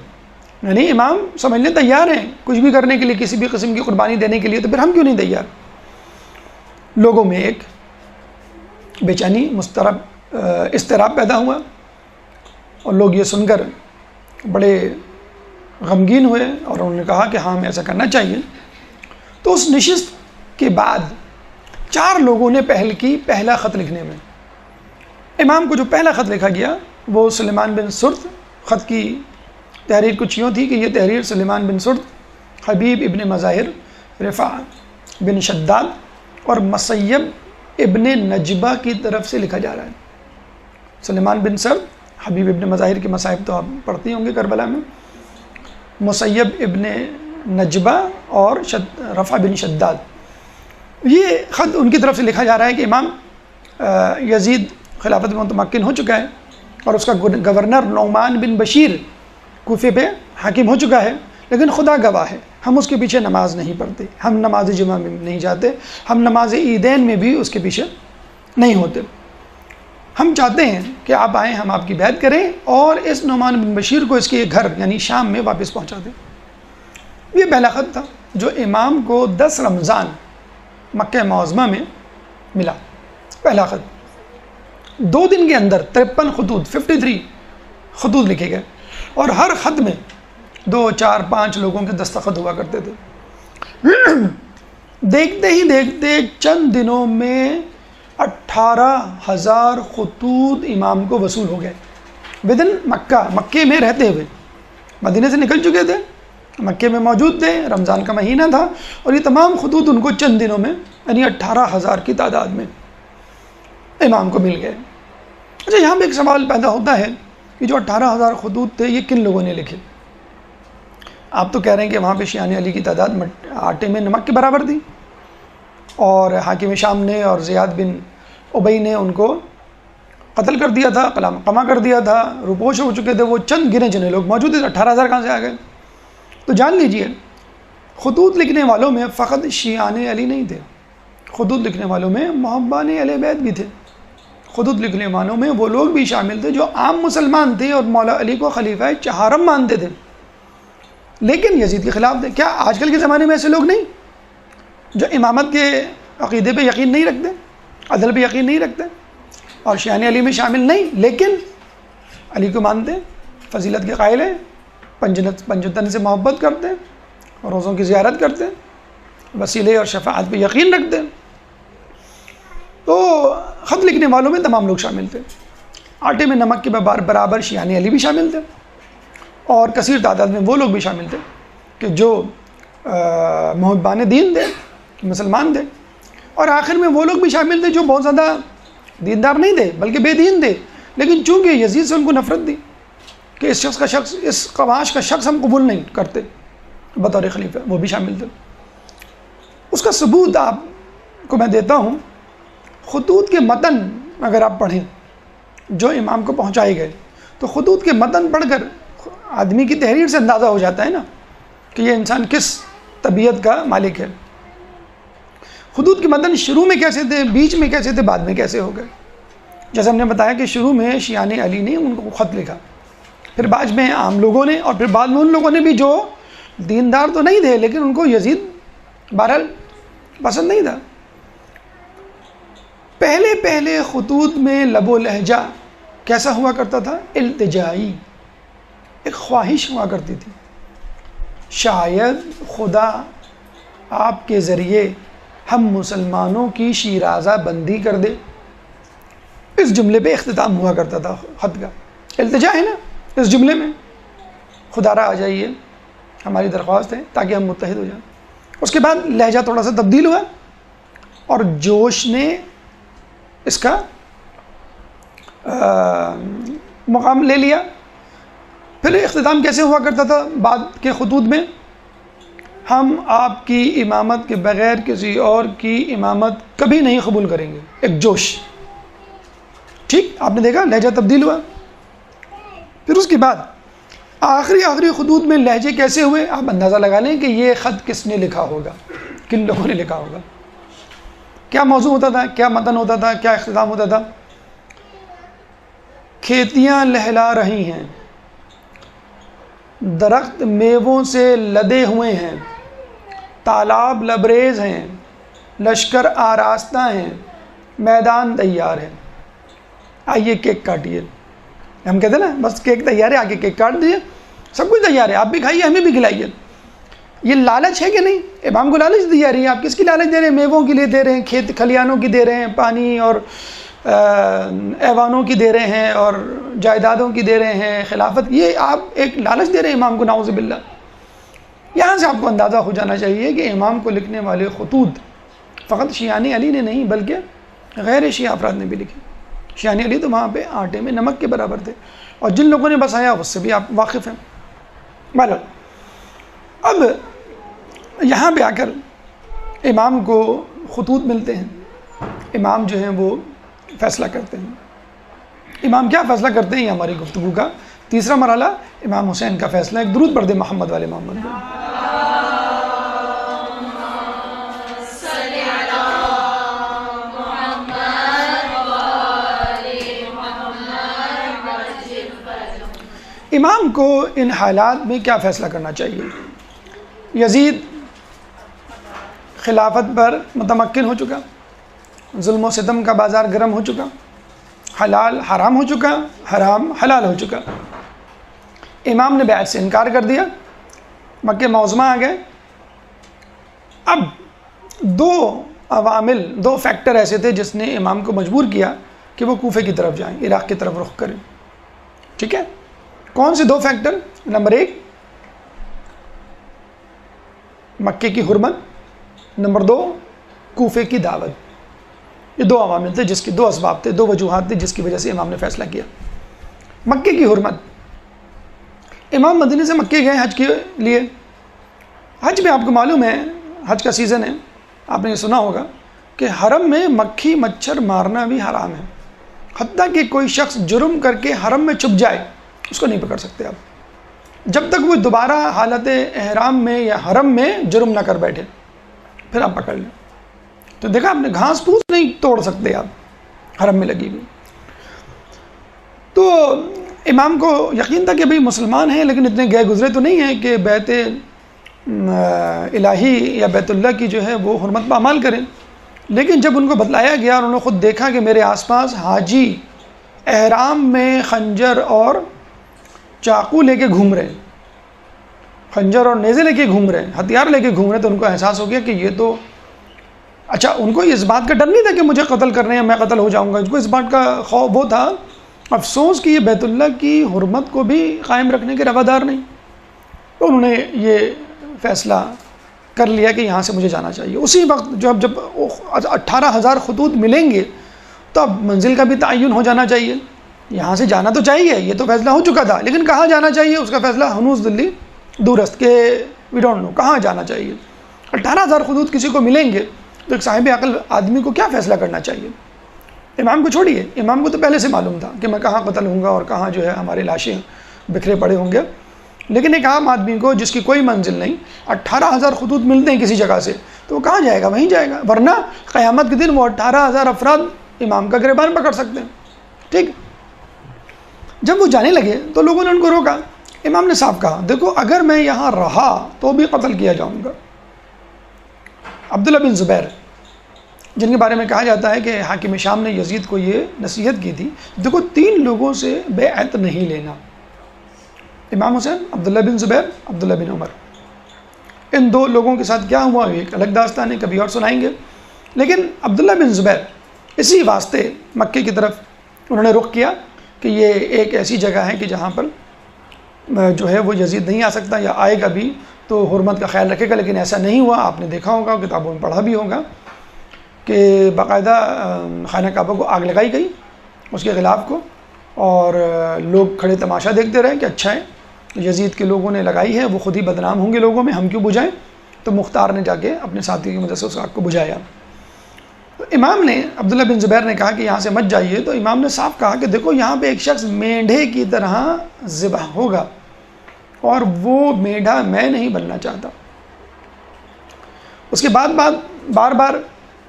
یعنی امام سمجھنے تیار ہیں کچھ بھی کرنے کے لیے، کسی بھی قسم کی قربانی دینے کے لیے، تو پھر ہم کیوں نہیں تیار؟ لوگوں میں ایک بے چینی، اضطراب پیدا ہوا اور لوگ یہ سن کر بڑے غمگین ہوئے اور انہوں نے کہا کہ ہاں ہمیں ایسا کرنا چاہیے. تو اس نشست کے بعد 4 لوگوں نے پہل کی پہلا خط لکھنے میں. امام کو جو پہلا خط لکھا گیا وہ سلیمان بن سرد. خط کی تحریر کچھ یوں تھی کہ یہ تحریر سلیمان بن سرد، حبیب ابن مظاہر، رفاع بن شداد اور مسیب ابن نجبہ کی طرف سے لکھا جا رہا ہے. سلیمان بن سرد، حبیب ابن مظاہر کے مصائب تو آپ پڑھتے ہوں گے کربلا میں، مسیب ابن نجبہ اور رفع بن شداد. یہ خط ان کی طرف سے لکھا جا رہا ہے کہ امام یزید خلافت میں متمکن ہو چکا ہے اور اس کا گورنر نعمان بن بشیر کوفے پہ حاکم ہو چکا ہے، لیکن خدا گواہ ہے ہم اس کے پیچھے نماز نہیں پڑھتے، ہم نماز جمعہ میں نہیں جاتے، ہم نماز عیدین میں بھی اس کے پیچھے نہیں ہوتے۔ ہم چاہتے ہیں کہ آپ آئیں، ہم آپ کی بیعت کریں اور اس نعمان بن بشیر کو اس کے گھر یعنی شام میں واپس پہنچا دیں۔ یہ پہلا خط تھا جو امام کو 10 رمضان مکہ معظمہ میں ملا، پہلا خط۔ 2 دن کے اندر 53 خطوط 53 خطوط لکھے گئے، اور ہر خط میں 2 4 5 لوگوں کے دستخط ہوا کرتے تھے۔ دیکھتے ہی دیکھتے چند دنوں میں 18,000 خطوط امام کو وصول ہو گئے بدن مکے میں رہتے ہوئے۔ مدینے سے نکل چکے تھے، مکے میں موجود تھے، رمضان کا مہینہ تھا، اور یہ تمام خطوط ان کو چند دنوں میں یعنی 18,000 کی تعداد میں امام کو مل گئے۔ اچھا، یہاں پہ ایک سوال پیدا ہوتا ہے کہ جو 18,000 خطوط تھے یہ کن لوگوں نے لکھے؟ آپ تو کہہ رہے ہیں کہ وہاں پہ شیعان علی کی تعداد آٹے میں نمک کے برابر تھی، اور حاکم شام نے اور زیاد بن ابی نے ان کو قتل کر دیا تھا، قمع کر دیا تھا، روپوش ہو چکے تھے، وہ چند گنے چنے لوگ موجود تھے، 18,000 کہاں سے آ گئے؟ تو جان لیجئے خطوط لکھنے والوں میں فقط شیعان علی نہیں تھے، خطوط لکھنے والوں میں محبان اہل بیت بھی تھے، خطوط لکھنے والوں میں وہ لوگ بھی شامل تھے جو عام مسلمان تھے اور مولا علی کو خلیفہ چہارم مانتے تھے، لیکن یزید کے خلاف تھے۔ کیا آج کل کے زمانے میں ایسے لوگ نہیں جو امامت کے عقیدے پہ یقین نہیں رکھتے، عدل پہ یقین نہیں رکھتے اور شیعان علی میں شامل نہیں، لیکن علی کو مانتے، فضیلت کے قائل ہیں، پنجتن سے محبت کرتے ہیں، روزوں کی زیارت کرتے ہیں، وسیلے اور شفاعت پہ یقین رکھتے ہیں؟ تو خط لکھنے والوں میں تمام لوگ شامل تھے، آٹے میں نمک کے برابر شیعان علی بھی شامل تھے، اور کثیر تعداد میں وہ لوگ بھی شامل تھے کہ جو محبان دین تھے، مسلمان تھے، اور آخر میں وہ لوگ بھی شامل تھے جو بہت زیادہ دیندار نہیں تھے بلکہ بے دین تھے، لیکن چونکہ یزید سے ان کو نفرت تھی کہ اس قواش کا شخص ہم قبول نہیں کرتے بطور خلیفہ، وہ بھی شامل تھے۔ اس کا ثبوت آپ کو میں دیتا ہوں، خطوط کے متن اگر آپ پڑھیں جو امام کو پہنچائے گئے، تو خطوط کے متن پڑھ کر آدمی کی تحریر سے اندازہ ہو جاتا ہے نا کہ یہ انسان کس طبیعت کا مالک ہے۔ خطوط کے متن شروع میں کیسے تھے، بیچ میں کیسے تھے، بعد میں کیسے ہو گئے؟ جیسے ہم نے بتایا کہ شروع میں شیعان علی نے ان کو خط لکھا، پھر بعد میں عام لوگوں نے، اور پھر بعد میں ان لوگوں نے بھی جو دیندار تو نہیں تھے لیکن ان کو یزید بہرحال پسند نہیں تھا۔ پہلے خطوط میں لب و لہجہ کیسا ہوا کرتا تھا؟ التجائی، ایک خواہش ہوا کرتی تھی، شاید خدا آپ کے ذریعے ہم مسلمانوں کی شیرازہ بندی کر دے، اس جملے پہ اختتام ہوا کرتا تھا خط کا۔ التجا ہے نا اس جملے میں، خدا را آ جائیے، ہماری درخواست ہے تاکہ ہم متحد ہو جائیں۔ اس کے بعد لہجہ تھوڑا سا تبدیل ہوا اور جوش نے اس کا مقام لے لیا۔ پھر اختتام کیسے ہوا کرتا تھا بعد کے خطوط میں؟ ہم آپ کی امامت کے بغیر کسی اور کی امامت کبھی نہیں قبول کریں گے، ایک جوش۔ ٹھیک، آپ نے دیکھا لہجہ تبدیل ہوا۔ پھر اس کے بعد آخری خطوط میں لہجے کیسے ہوئے؟ آپ اندازہ لگا لیں کہ یہ خط کس نے لکھا ہوگا، کن لوگوں نے لکھا ہوگا، کیا موضوع ہوتا تھا، کیا متن ہوتا تھا، کیا اختتام ہوتا تھا؟ کھیتیاں لہلا رہی ہیں، درخت میووں سے لدے ہوئے ہیں، تالاب لبریز ہیں، لشکر آراستہ ہیں، میدان تیار ہے، آئیے کیک کاٹیے۔ ہم کہتے ہیں نا بس کیک تیار ہے، آگے کیک کاٹ دیجیے، سب کچھ تیار ہے، آپ بھی کھائیے ہمیں بھی کھلائیے۔ یہ لالچ ہے کہ نہیں؟ امام کو لالچ دی جا رہی ہے۔ آپ کس کی لالچ دے رہے ہیں؟ میووں کے لیے دے رہے ہیں، کھیت کھلیانوں کی دے رہے ہیں، پانی اور ایوانوں کی دے رہے ہیں، اور جائیدادوں کی دے رہے ہیں، خلافت، یہ آپ ایک لالچ دے رہے ہیں امام کو، نعوذ باللہ۔ یہاں سے آپ کو اندازہ ہو جانا چاہیے کہ امام کو لکھنے والے خطوط فقط شیعان علی نے نہیں بلکہ غیر شیعہ افراد نے بھی لکھے۔ شیعان علی تو وہاں پہ آٹے میں نمک کے برابر تھے، اور جن لوگوں نے بسایا اس سے بھی آپ واقف ہیں۔ بہرحال اب یہاں پہ آ کر امام کو خطوط ملتے ہیں، امام جو ہیں وہ فیصلہ کرتے ہیں۔ امام کیا فیصلہ کرتے ہیں یہ ہماری گفتگو کا تیسرا مرحلہ امام حسین کا فیصلہ. ایک درود پڑھ دے محمد والے محمد کو. امام کو ان حالات میں کیا فیصلہ کرنا چاہیے؟ یزید خلافت پر متمکن ہو چکا، ظلم و ستم کا بازار گرم ہو چکا، حلال حرام ہو چکا، حرام حلال ہو چکا. امام نے بیعت سے انکار کر دیا، مکہ معظمہ آ گئے. اب دو عوامل، دو فیکٹر ایسے تھے جس نے امام کو مجبور کیا کہ وہ کوفے کی طرف جائیں، عراق کی طرف رخ کریں. ٹھیک ہے، کون سے دو فیکٹر؟ نمبر 1 مکے کی حرمت، نمبر 2 کوفے کی دعوت. یہ دو عوامل تھے، جس کے دو اسباب تھے، دو وجوہات تھے جس کی وجہ سے امام نے فیصلہ کیا. مکے کی حرمت، امام مدینے سے مکے گئے حج کے لیے. حج میں آپ کو معلوم ہے، حج کا سیزن ہے، آپ نے یہ سنا ہوگا کہ حرم میں مکھی مچھر مارنا بھی حرام ہے. حتیٰ کہ کوئی شخص جرم کر کے حرم میں چھپ جائے، اس کو نہیں پکڑ سکتے آپ، جب تک وہ دوبارہ حالت احرام میں یا حرم میں جرم نہ کر بیٹھے، پھر آپ پکڑ لیں. تو دیکھا آپ نے، گھاس پھوس نہیں توڑ سکتے آپ حرم میں لگی ہوئی. تو امام کو یقین تھا کہ بھئی مسلمان ہیں لیکن اتنے گئے گزرے تو نہیں ہیں کہ بیت الہی یا بیت اللہ کی جو ہے وہ حرمت پامال کریں. لیکن جب ان کو بتلایا گیا اور انہوں نے خود دیکھا کہ میرے آس پاس حاجی احرام میں خنجر اور چاقو لے کے گھوم رہے ہیں، خنجر اور نیزے لے کے گھوم رہے ہیں، ہتھیار لے کے گھوم رہے ہیں، تو ان کو احساس ہو گیا کہ یہ تو اچھا، ان کو اس بات کا ڈر نہیں تھا کہ مجھے قتل کرنے یا میں قتل ہو جاؤں گا. ان کو اس بات کا خوف وہ تھا، افسوس کہ یہ بیت اللہ کی حرمت کو بھی قائم رکھنے کے روادار نہیں. تو انہوں نے یہ فیصلہ کر لیا کہ یہاں سے مجھے جانا چاہیے. اسی وقت جب 18,000 خطوط ملیں گے تو اب منزل کا بھی تعین ہو جانا چاہیے. یہاں سے جانا تو چاہیے، یہ تو فیصلہ ہو چکا تھا، لیکن کہاں جانا چاہیے اس کا فیصلہ ہنوز دلی دورست کہ وی ڈونٹ نو کہاں جانا چاہیے. 18,000 خطوط کسی کو ملیں گے تو ایک صاحب عقل آدمی کو کیا فیصلہ کرنا چاہیے؟ امام کو چھوڑیے، امام کو تو پہلے سے معلوم تھا کہ میں کہاں قتل ہوں گا اور کہاں جو ہے ہمارے لاشیں بکھرے پڑے ہوں گے. لیکن ایک عام آدمی کو جس کی کوئی منزل نہیں، 18,000 خطوط ملتے ہیں کسی جگہ سے، تو وہ کہاں جائے گا؟ وہیں جائے گا. ورنہ قیامت کے دن وہ 18,000 افراد امام کا گریبان پکڑ سکتے ہیں. ٹھیک، جب وہ جانے لگے تو لوگوں نے ان کو روکا. امام نے صاف کہا، دیکھو اگر میں یہاں رہا تو بھی قتل کیا جاؤں گا. عبداللہ بن زبیر، جن کے بارے میں کہا جاتا ہے کہ حاکم شام نے یزید کو یہ نصیحت کی تھی، دیکھو 3 لوگوں سے بیعت نہیں لینا، امام حسین، عبداللہ بن زبیر، عبداللہ بن عمر. ان 2 لوگوں کے ساتھ کیا ہوا ایک الگ داستان ہے، کبھی اور سنائیں گے. لیکن عبداللہ بن زبیر اسی واسطے مکے کی طرف انہوں نے رخ کیا کہ یہ ایک ایسی جگہ ہے کہ جہاں پر جو ہے وہ یزید نہیں آ سکتا، یا آئے گا بھی تو حرمت کا خیال رکھے گا. لیکن ایسا نہیں ہوا. آپ نے دیکھا ہوگا، کتابوں میں پڑھا بھی ہوگا کہ باقاعدہ خانہ کعبہ کو آگ لگائی گئی اس کے خلاف کو، اور لوگ کھڑے تماشا دیکھتے رہے کہ اچھا ہے یزید کے لوگوں نے لگائی ہے، وہ خود ہی بدنام ہوں گے لوگوں میں، ہم کیوں بجھائیں. تو مختار نے جا کے اپنے ساتھی کی مدد سے اس آگ کو بجھایا. تو امام نے، عبداللہ بن زبیر نے کہا کہ یہاں سے مت جائیے. تو امام نے صاف کہا کہ دیکھو یہاں پہ ایک شخص مینڈھے کی طرح ذبح ہوگا اور وہ میڈھا میں نہیں بننا چاہتا. اس کے بعد بار بار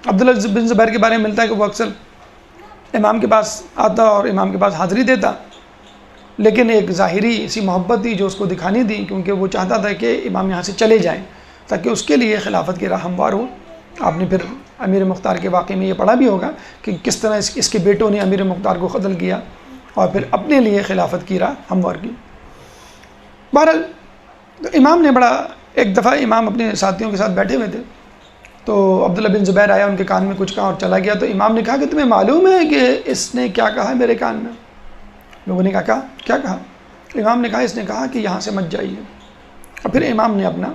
عبداللہ بن زبیر کے بارے میں ملتا ہے کہ وہ اکثر امام کے پاس آتا اور امام کے پاس حاضری دیتا، لیکن ایک ظاہری سی محبت تھی جو اس کو دکھانی تھی، کیونکہ وہ چاہتا تھا کہ امام یہاں سے چلے جائیں تاکہ اس کے لیے خلافت کی راہ ہموار ہو. آپ نے پھر امیر مختار کے واقعے میں یہ پڑھا بھی ہوگا کہ کس طرح اس کے بیٹوں نے امیر مختار کو قتل کیا اور پھر اپنے لیے خلافت کی راہ ہموار کی. بہرحال تو امام نے بڑا، ایک دفعہ امام اپنے ساتھیوں کے ساتھ بیٹھے ہوئے تھے تو عبداللہ بن زبیر آیا، ان کے کان میں کچھ کہا اور چلا گیا. تو امام نے کہا کہ تمہیں معلوم ہے کہ اس نے کیا کہا ہے میرے کان میں؟ لوگوں نے کہا کیا کہا؟ امام نے کہا اس نے کہا کہ یہاں سے مت جائیے. اور پھر امام نے اپنا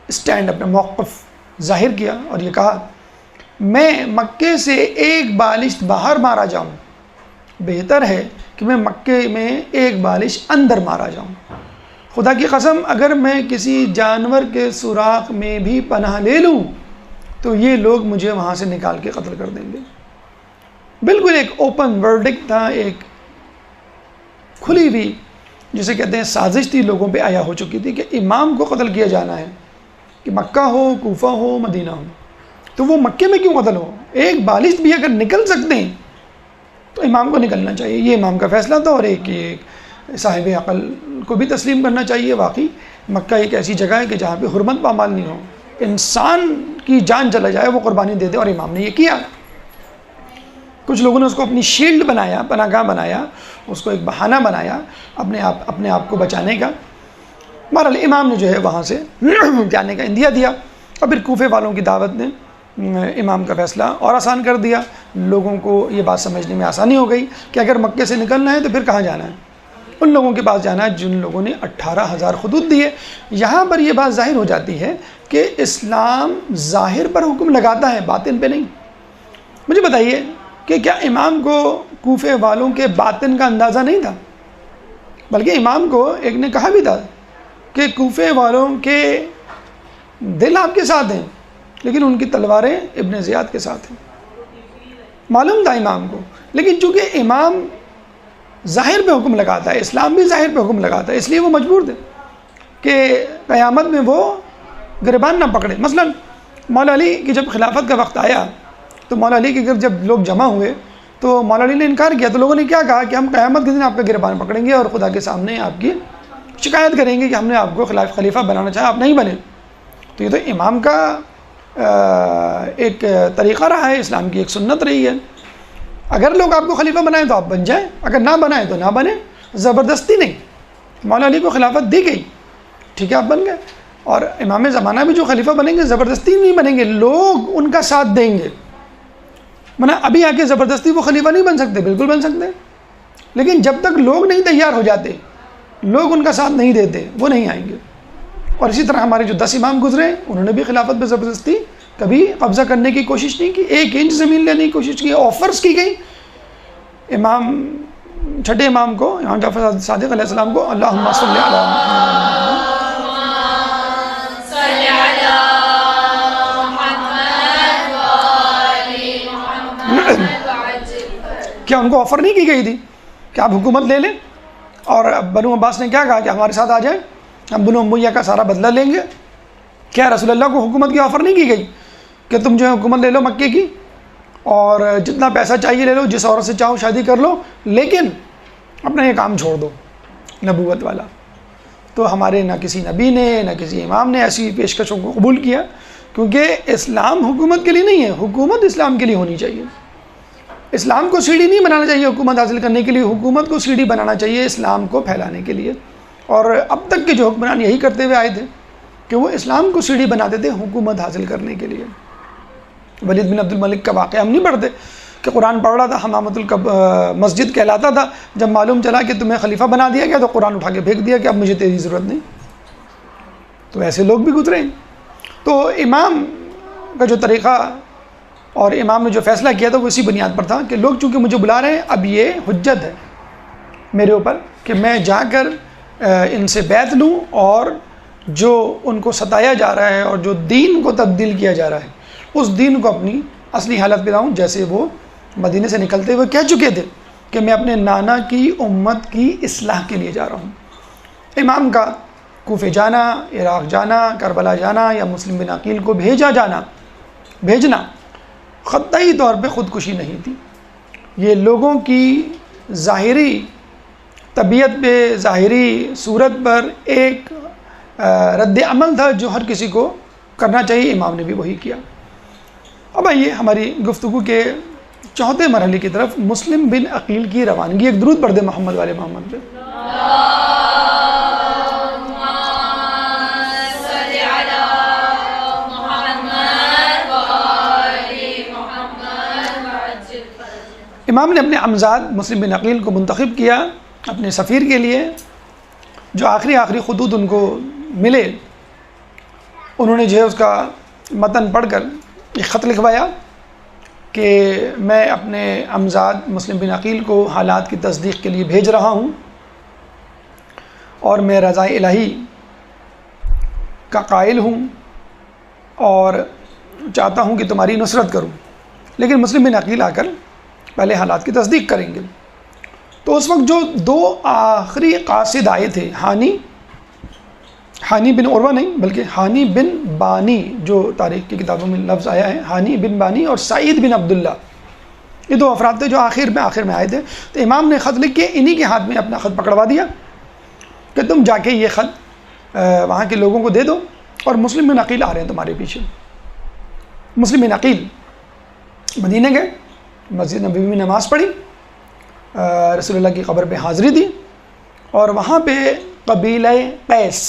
اسٹینڈ، اپنا موقف ظاہر کیا اور یہ کہا، میں مکے سے ایک بالش باہر مارا جاؤں، بہتر ہے کہ میں مکے میں ایک بالش اندر مارا جاؤں. خدا کی قسم اگر میں کسی جانور کے سوراخ میں بھی پناہ لے لوں تو یہ لوگ مجھے وہاں سے نکال کے قتل کر دیں گے. بالکل ایک اوپن ورڈکٹ تھا، ایک کھلی ہوئی جسے کہتے ہیں سازش تھی لوگوں پہ عیا ہو چکی تھی کہ امام کو قتل کیا جانا ہے، کہ مکہ ہو، کوفہ ہو، مدینہ ہو، تو وہ مکے میں کیوں قتل ہو؟ ایک بالغ بھی اگر نکل سکتے ہیں تو امام کو نکلنا چاہیے، یہ امام کا فیصلہ تھا، اور ایک صاحب عقل کو بھی تسلیم کرنا چاہیے۔ واقعی مکہ ایک ایسی جگہ ہے کہ جہاں پہ حرمت پامال نہیں ہو، انسان کی جان چلا جائے وہ قربانی دے دے، اور امام نے یہ کیا۔ کچھ لوگوں نے اس کو اپنی شیلڈ بنایا، پناہ گاہ بنایا، اس کو ایک بہانہ بنایا اپنے آپ کو بچانے کا۔ بہرحال امام نے جو ہے وہاں سے جانے کا اندیا دیا، اور پھر کوفے والوں کی دعوت نے امام کا فیصلہ اور آسان کر دیا۔ لوگوں کو یہ بات سمجھنے میں آسانی ہو گئی کہ اگر مکے سے نکلنا ہے تو پھر کہاں جانا ہے؟ ان لوگوں کے پاس جانا ہے جن لوگوں نے 18,000 خطوط دیے۔ یہاں پر یہ بات ظاہر ہو جاتی ہے کہ اسلام ظاہر پر حکم لگاتا ہے، باطن پہ نہیں۔ مجھے بتائیے کہ کیا امام کو کوفے والوں کے باطن کا اندازہ نہیں تھا؟ بلکہ امام کو ایک نے کہا بھی تھا کہ کوفے والوں کے دل آپ کے ساتھ ہیں لیکن ان کی تلواریں ابن زیاد کے ساتھ ہیں۔ معلوم تھا امام کو، لیکن چونکہ امام ظاہر پہ حکم لگاتا ہے، اسلام بھی ظاہر پہ حکم لگاتا ہے، اس لیے وہ مجبور تھے کہ قیامت میں وہ گریبان نہ پکڑے۔ مثلا مولا علی کی جب خلافت کا وقت آیا تو مولا علی کے گھر جب لوگ جمع ہوئے تو مولا علی نے انکار کیا، تو لوگوں نے کیا کہا کہ ہم قیامت کے دن آپ کا گریبان پکڑیں گے اور خدا کے سامنے آپ کی شکایت کریں گے کہ ہم نے آپ کو خلیفہ بنانا چاہا، آپ نہیں بنے۔ تو یہ تو امام کا ایک طریقہ رہا ہے، اسلام کی ایک سنت رہی ہے۔ اگر لوگ آپ کو خلیفہ بنائیں تو آپ بن جائیں، اگر نہ بنائیں تو نہ بنیں، زبردستی نہیں۔ مولا علی کو خلافت دی گئی، ٹھیک ہے آپ بن گئے، اور امام زمانہ بھی جو خلیفہ بنیں گے زبردستی نہیں بنیں گے، لوگ ان کا ساتھ دیں گے۔ ابھی آ کے زبردستی وہ خلیفہ نہیں بن سکتے، بالکل بن سکتے، لیکن جب تک لوگ نہیں تیار ہو جاتے، لوگ ان کا ساتھ نہیں دیتے، وہ نہیں آئیں گے۔ اور اسی طرح ہمارے جو 10 امام گزرے انہوں نے بھی خلافت پہ زبردستی کبھی قبضہ کرنے کی کوشش نہیں کی، 1 انچ زمین لینے کی کوشش کی، آفرز کی گئی۔ چھٹے امام کو، امام جعفر صادق علیہ السلام کو اللہم صلی علی کیا ان کو آفر نہیں کی گئی تھی کہ آپ حکومت لے لیں؟ اور بنو عباس نے کیا کہا کہ ہمارے ساتھ آ جائیں، ہم بنو امیہ کا سارا بدلہ لیں گے۔ کیا رسول اللہ کو حکومت کی آفر نہیں کی گئی کہ تم جو ہے حکومت لے لو مکے کی اور جتنا پیسہ چاہیے لے لو، جس عورت سے چاہو شادی کر لو، لیکن اپنا یہ کام چھوڑ دو نبوت والا؟ تو ہمارے نہ کسی نبی نے نہ کسی امام نے ایسی پیشکشوں کو قبول کیا، کیونکہ اسلام حکومت کے لیے نہیں ہے، حکومت اسلام کے لیے ہونی چاہیے۔ اسلام کو سیڑھی نہیں بنانا چاہیے حکومت حاصل کرنے کے لیے، حکومت کو سیڑھی بنانا چاہیے اسلام کو پھیلانے کے لیے۔ اور اب تک کے جو حکمران یہی کرتے ہوئے آئے تھے کہ وہ اسلام کو سیڑھی بناتے تھے حکومت حاصل کرنے کے لیے۔ ولید بن عبد الملک کا واقعہ ہم نہیں پڑھتے کہ قرآن پڑھ رہا تھا، حمامۃ المسجد کہلاتا تھا، جب معلوم چلا کہ تمہیں خلیفہ بنا دیا گیا تو قرآن اٹھا کے پھینک دیا کہ اب مجھے تیری ضرورت نہیں۔ تو ایسے لوگ بھی گزرے ہیں۔ تو امام کا جو طریقہ اور امام نے جو فیصلہ کیا تھا وہ اسی بنیاد پر تھا کہ لوگ چونکہ مجھے بلا رہے ہیں، اب یہ حجت ہے میرے اوپر کہ میں جا کر ان سے بیعت لوں، اور جو ان کو ستایا جا رہا ہے اور جو دین کو تبدیل کیا جا رہا ہے اس دین کو اپنی اصلی حالت پہ لاؤں، جیسے وہ مدینے سے نکلتے ہوئے کہہ چکے تھے کہ میں اپنے نانا کی امت کی اصلاح کے لیے جا رہا ہوں۔ امام کا کوفے جانا، عراق جانا، کربلا جانا یا مسلم بن عقیل کو بھیجنا قطعی طور پہ خودکشی نہیں تھی، یہ لوگوں کی ظاہری طبیعت پہ، ظاہری صورت پر ایک رد عمل تھا جو ہر کسی کو کرنا چاہیے، امام نے بھی وہی کیا۔ اب آئیے ہماری گفتگو کے چوتھے مرحلے کی طرف، مسلم بن عقیل کی روانگی۔ ایک درود پڑھ دے محمد والے محمد پہ۔ امام نے اپنے امزاد مسلم بن عقیل کو منتخب کیا اپنے سفیر کے لیے، جو آخری خطوط ان کو ملے انہوں نے جو ہے اس کا متن پڑھ کر ایک خط لکھوایا کہ میں اپنے امزاد مسلم بن عقیل کو حالات کی تصدیق کے لیے بھیج رہا ہوں، اور میں رضا الہی کا قائل ہوں اور چاہتا ہوں کہ تمہاری نصرت کروں، لیکن مسلم بن عقیل آ کر پہلے حالات کی تصدیق کریں گے۔ تو اس وقت جو دو آخری قاصد آئے تھے، ہانی بن عروہ نہیں بلکہ ہانی بن بانی، جو تاریخ کی کتابوں میں لفظ آیا ہے، ہانی بن بانی اور سعید بن عبداللہ، یہ دو افراد تھے جو آخر میں آئے تھے. تو امام نے خط لکھ کے انہی کے ہاتھ میں اپنا خط پکڑوا دیا کہ تم جا کے یہ خط وہاں کے لوگوں کو دے دو، اور مسلم بن عقیل آ رہے ہیں تمہارے پیچھے. مسلم بن عقیل مدینہ گئے، مسجد نبوی میں نماز پڑھی، رسول اللہ کی قبر پہ حاضری دی، اور وہاں پہ قبیلہ قیس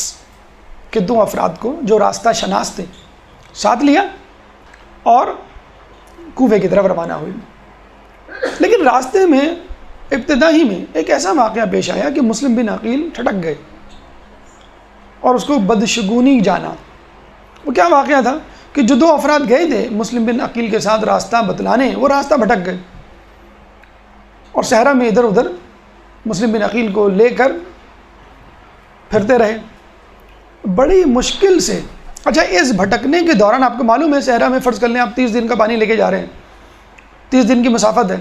کے دو افراد کو جو راستہ شناس تھے ساتھ لیا اور کوفے کی طرف روانہ ہوئے. لیکن راستے میں ابتدا ہی میں ایک ایسا واقعہ پیش آیا کہ مسلم بن عقیل ٹھٹک گئے اور اس کو بدشگونی جانا. وہ کیا واقعہ تھا کہ جو دو افراد گئے تھے مسلم بن عقیل کے ساتھ راستہ بتلانے، وہ راستہ بھٹک گئے اور صحرا میں ادھر ادھر مسلم بن عقیل کو لے کر پھرتے رہے بڑی مشکل سے. اچھا، اس بھٹکنے کے دوران آپ کو معلوم ہے صحرا میں فرض کر لیں آپ 30 دن کا پانی لے کے جا رہے ہیں، 30 دن کی مسافت ہے،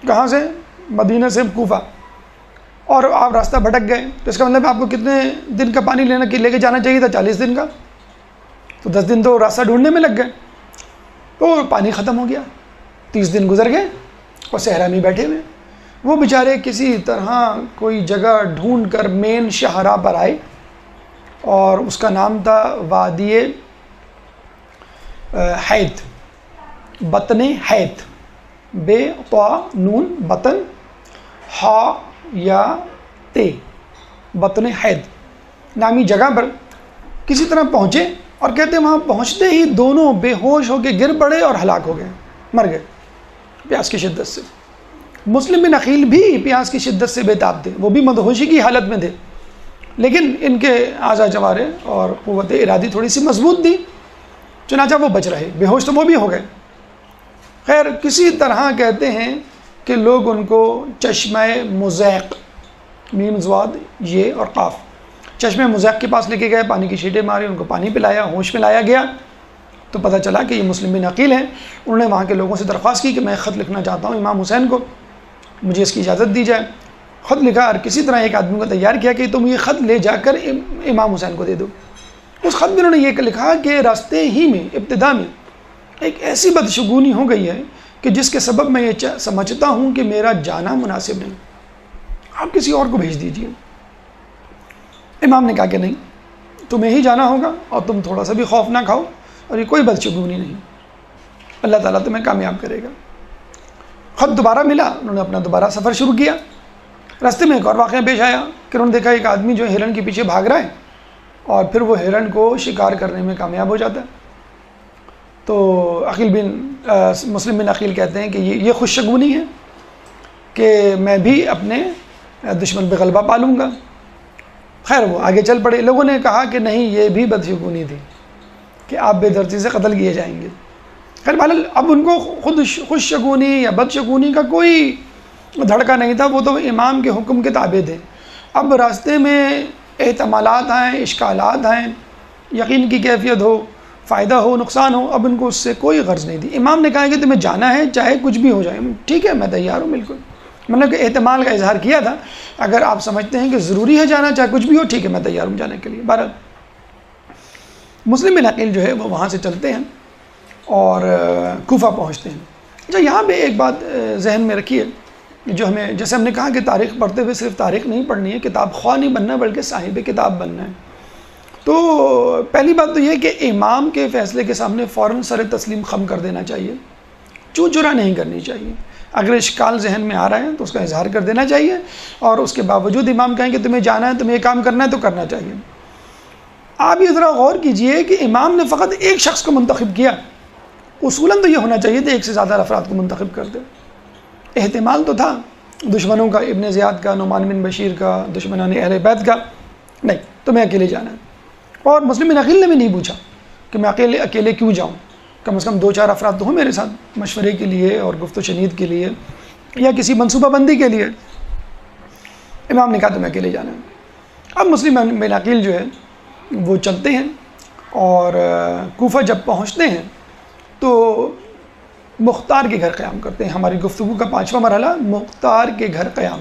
کہاں سے؟ مدینہ سے کوفہ، اور آپ راستہ بھٹک گئے. تو اس کا مطلب آپ کو کتنے دن کا پانی لے کے جانا چاہیے تھا؟ 40 دن کا. تو 10 دن تو راستہ ڈھونڈنے میں لگ گئے، تو پانی ختم ہو گیا. 30 دن گزر گئے اور صحرا میں بیٹھے ہوئے. وہ بیچارے کسی طرح کوئی جگہ ڈھونڈ کر مین شاہراہ پر آئے، اور اس کا نام تھا وادی حیت، بطن حیت، بے طا نون بطن ہا یا تے، بطن حیت نامی جگہ پر کسی طرح پہنچے، اور کہتے ہیں وہاں پہنچتے ہی دونوں بے ہوش ہو کے گر پڑے اور ہلاک ہو گئے، مر گئے پیاس کی شدت سے. مسلم بن عقیل بھی پیاس کی شدت سے بے تاب تھے، وہ بھی مدہوشی کی حالت میں تھے، لیکن ان کے اعضاء جوارے اور قوت ارادی تھوڑی سی مضبوط تھی، چنانچہ وہ بچ رہے. بے ہوش تو وہ بھی ہو گئے. خیر کسی طرح کہتے ہیں کہ لوگ ان کو چشمہ مزیق، میم زواد یہ اور قاف، چشمہ مزیق کے پاس لے کے گئے، پانی کی شیٹیں ماری، ان کو پانی پلایا، ہوش میں لایا گیا. تو پتہ چلا کہ یہ مسلم بن عقیل ہیں. انہوں نے وہاں کے لوگوں سے درخواست کی کہ میں خط لکھنا چاہتا ہوں امام حسین کو، مجھے اس کی اجازت دی جائے. خط لکھا اور کسی طرح ایک آدمی کو تیار کیا کہ تم یہ خط لے جا کر امام حسین کو دے دو. اس خط میں انہوں نے یہ لکھا کہ راستے ہی میں ابتدا میں ایک ایسی بدشگونی ہو گئی ہے کہ جس کے سبب میں یہ سمجھتا ہوں کہ میرا جانا مناسب نہیں، آپ کسی اور کو بھیج دیجیے. امام نے کہا کہ نہیں، تمہیں ہی جانا ہوگا، اور تم تھوڑا سا بھی خوف نہ کھاؤ، اور یہ کوئی بدشگونی نہیں، اللہ تعالیٰ تمہیں کامیاب کرے گا. خط دوبارہ ملا، انہوں نے اپنا دوبارہ سفر شروع کیا. راستے میں ایک اور واقعہ پیش آیا کہ انہوں نے دیکھا ایک آدمی جو ہرن کے پیچھے بھاگ رہا ہے، اور پھر وہ ہرن کو شکار کرنے میں کامیاب ہو جاتا ہے. تو مسلم بن عقیل کہتے ہیں کہ یہ خوش شگونی ہے کہ میں بھی اپنے دشمن پہ غلبہ پالوں گا. خیر وہ آگے چل پڑے. لوگوں نے کہا کہ نہیں، یہ بھی بدشگونی تھی کہ آپ بے دردی سے قتل کیے جائیں گے. خیر بہرحال اب ان کو خود خوش شگونی یا بدشگونی کا کوئی دھڑکا نہیں تھا، وہ تو امام کے حکم کے تابع تھے. اب راستے میں احتمالات آئیں، اشکالات آئیں، یقین کی کیفیت ہو، فائدہ ہو، نقصان ہو، اب ان کو اس سے کوئی غرض نہیں تھی. امام نے کہا کہ تمہیں جانا ہے چاہے کچھ بھی ہو جائے. ٹھیک ہے، میں تیار ہوں بالکل. میں نے کہ احتمال کا اظہار کیا تھا، اگر آپ سمجھتے ہیں کہ ضروری ہے جانا چاہے کچھ بھی ہو، ٹھیک ہے میں تیار ہوں جانے کے لیے. بہرحال مسلم بن عقیل جو ہے وہ وہاں سے چلتے ہیں اور کوفہ پہنچتے ہیں. اچھا یہاں پہ ایک بات ذہن میں رکھیے، جو ہمیں جیسے ہم نے کہا کہ تاریخ پڑھتے ہوئے صرف تاریخ نہیں پڑھنی ہے، کتاب خواہ نہیں بننا بلکہ صاحب کتاب بننا ہے. تو پہلی بات تو یہ کہ امام کے فیصلے کے سامنے فوراً سر تسلیم خم کر دینا چاہیے، چو چرا نہیں کرنی چاہیے. اگر اشکال ذہن میں آ رہا ہے تو اس کا اظہار کر دینا چاہیے، اور اس کے باوجود امام کہیں کہ تمہیں جانا ہے، تمہیں یہ کام کرنا ہے تو کرنا چاہیے. آپ یہ ذرا غور کیجئے کہ امام نے فقط ایک شخص کو منتخب کیا. اصولاً تو یہ ہونا چاہیے تھا ایک سے زیادہ افراد کو منتخب کر دے. احتمال تو تھا دشمنوں کا، ابن زیاد کا، نعمان بن بشیر کا، دشمنان اہل بیت کا. نہیں، تمہیں اکیلے جانا ہے. اور مسلم بن عقیل نے بھی نہیں پوچھا کہ میں اکیلے کیوں جاؤں، کم از کم 2-4 افراد تو ہوں میرے ساتھ مشورے کے لیے اور گفت و شنید کے لیے یا کسی منصوبہ بندی کے لیے. امام نے کہا تمہیں اکیلے جانا ہے. اب مسلم بن عقیل جو ہے وہ چلتے ہیں، اور کوفہ جب پہنچتے ہیں تو مختار کے گھر قیام کرتے ہیں. ہماری گفتگو کا 5واں مرحلہ مختار کے گھر قیام.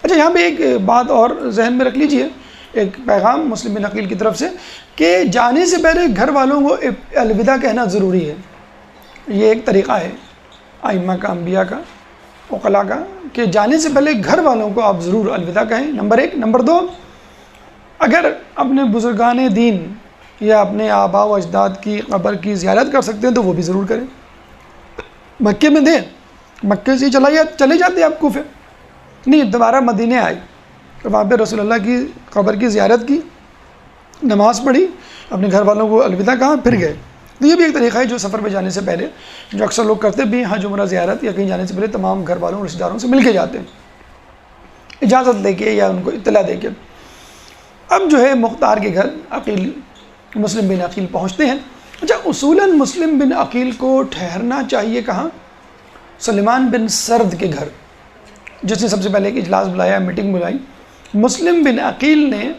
اچھا یہاں پہ ایک بات اور ذہن میں رکھ لیجئے، ایک پیغام مسلم بن عقیل کی طرف سے کہ جانے سے پہلے گھر والوں کو الوداع کہنا ضروری ہے. یہ ایک طریقہ ہے ائمہ کا، انبیاء کا، عقلاء کا، کہ جانے سے پہلے گھر والوں کو آپ ضرور الوداع کہیں. نمبر 1. نمبر 2، اگر اپنے بزرگان دین یا اپنے آباء و اجداد کی قبر کی زیارت کر سکتے ہیں تو وہ بھی ضرور کریں. مکے میں دیں، مکے سے چلے جاتے آپ کوفے، نہیں دوبارہ مدینے آئے، وہاں پہ رسول اللہ کی قبر کی زیارت کی، نماز پڑھی، اپنے گھر والوں کو الوداع کہا، پھر گئے. تو یہ بھی ایک طریقہ ہے جو سفر پہ جانے سے پہلے، جو اکثر لوگ کرتے بھی حج عمرہ زیارت یا کہیں جانے سے پہلے تمام گھر والوں رشتہ داروں سے مل کے جاتے ہیں، اجازت لے کے یا ان کو اطلاع دے کے. اب جو ہے مختار کے گھر عقیل مسلم بن عقیل پہنچتے ہیں. اچھا اصولاً مسلم بن عقیل کو ٹھہرنا چاہیے کہاں؟ سلیمان بن سرد کے گھر، جس نے سب سے پہلے ایک اجلاس بلایا، میٹنگ بلائی. مسلم بن عقیل نے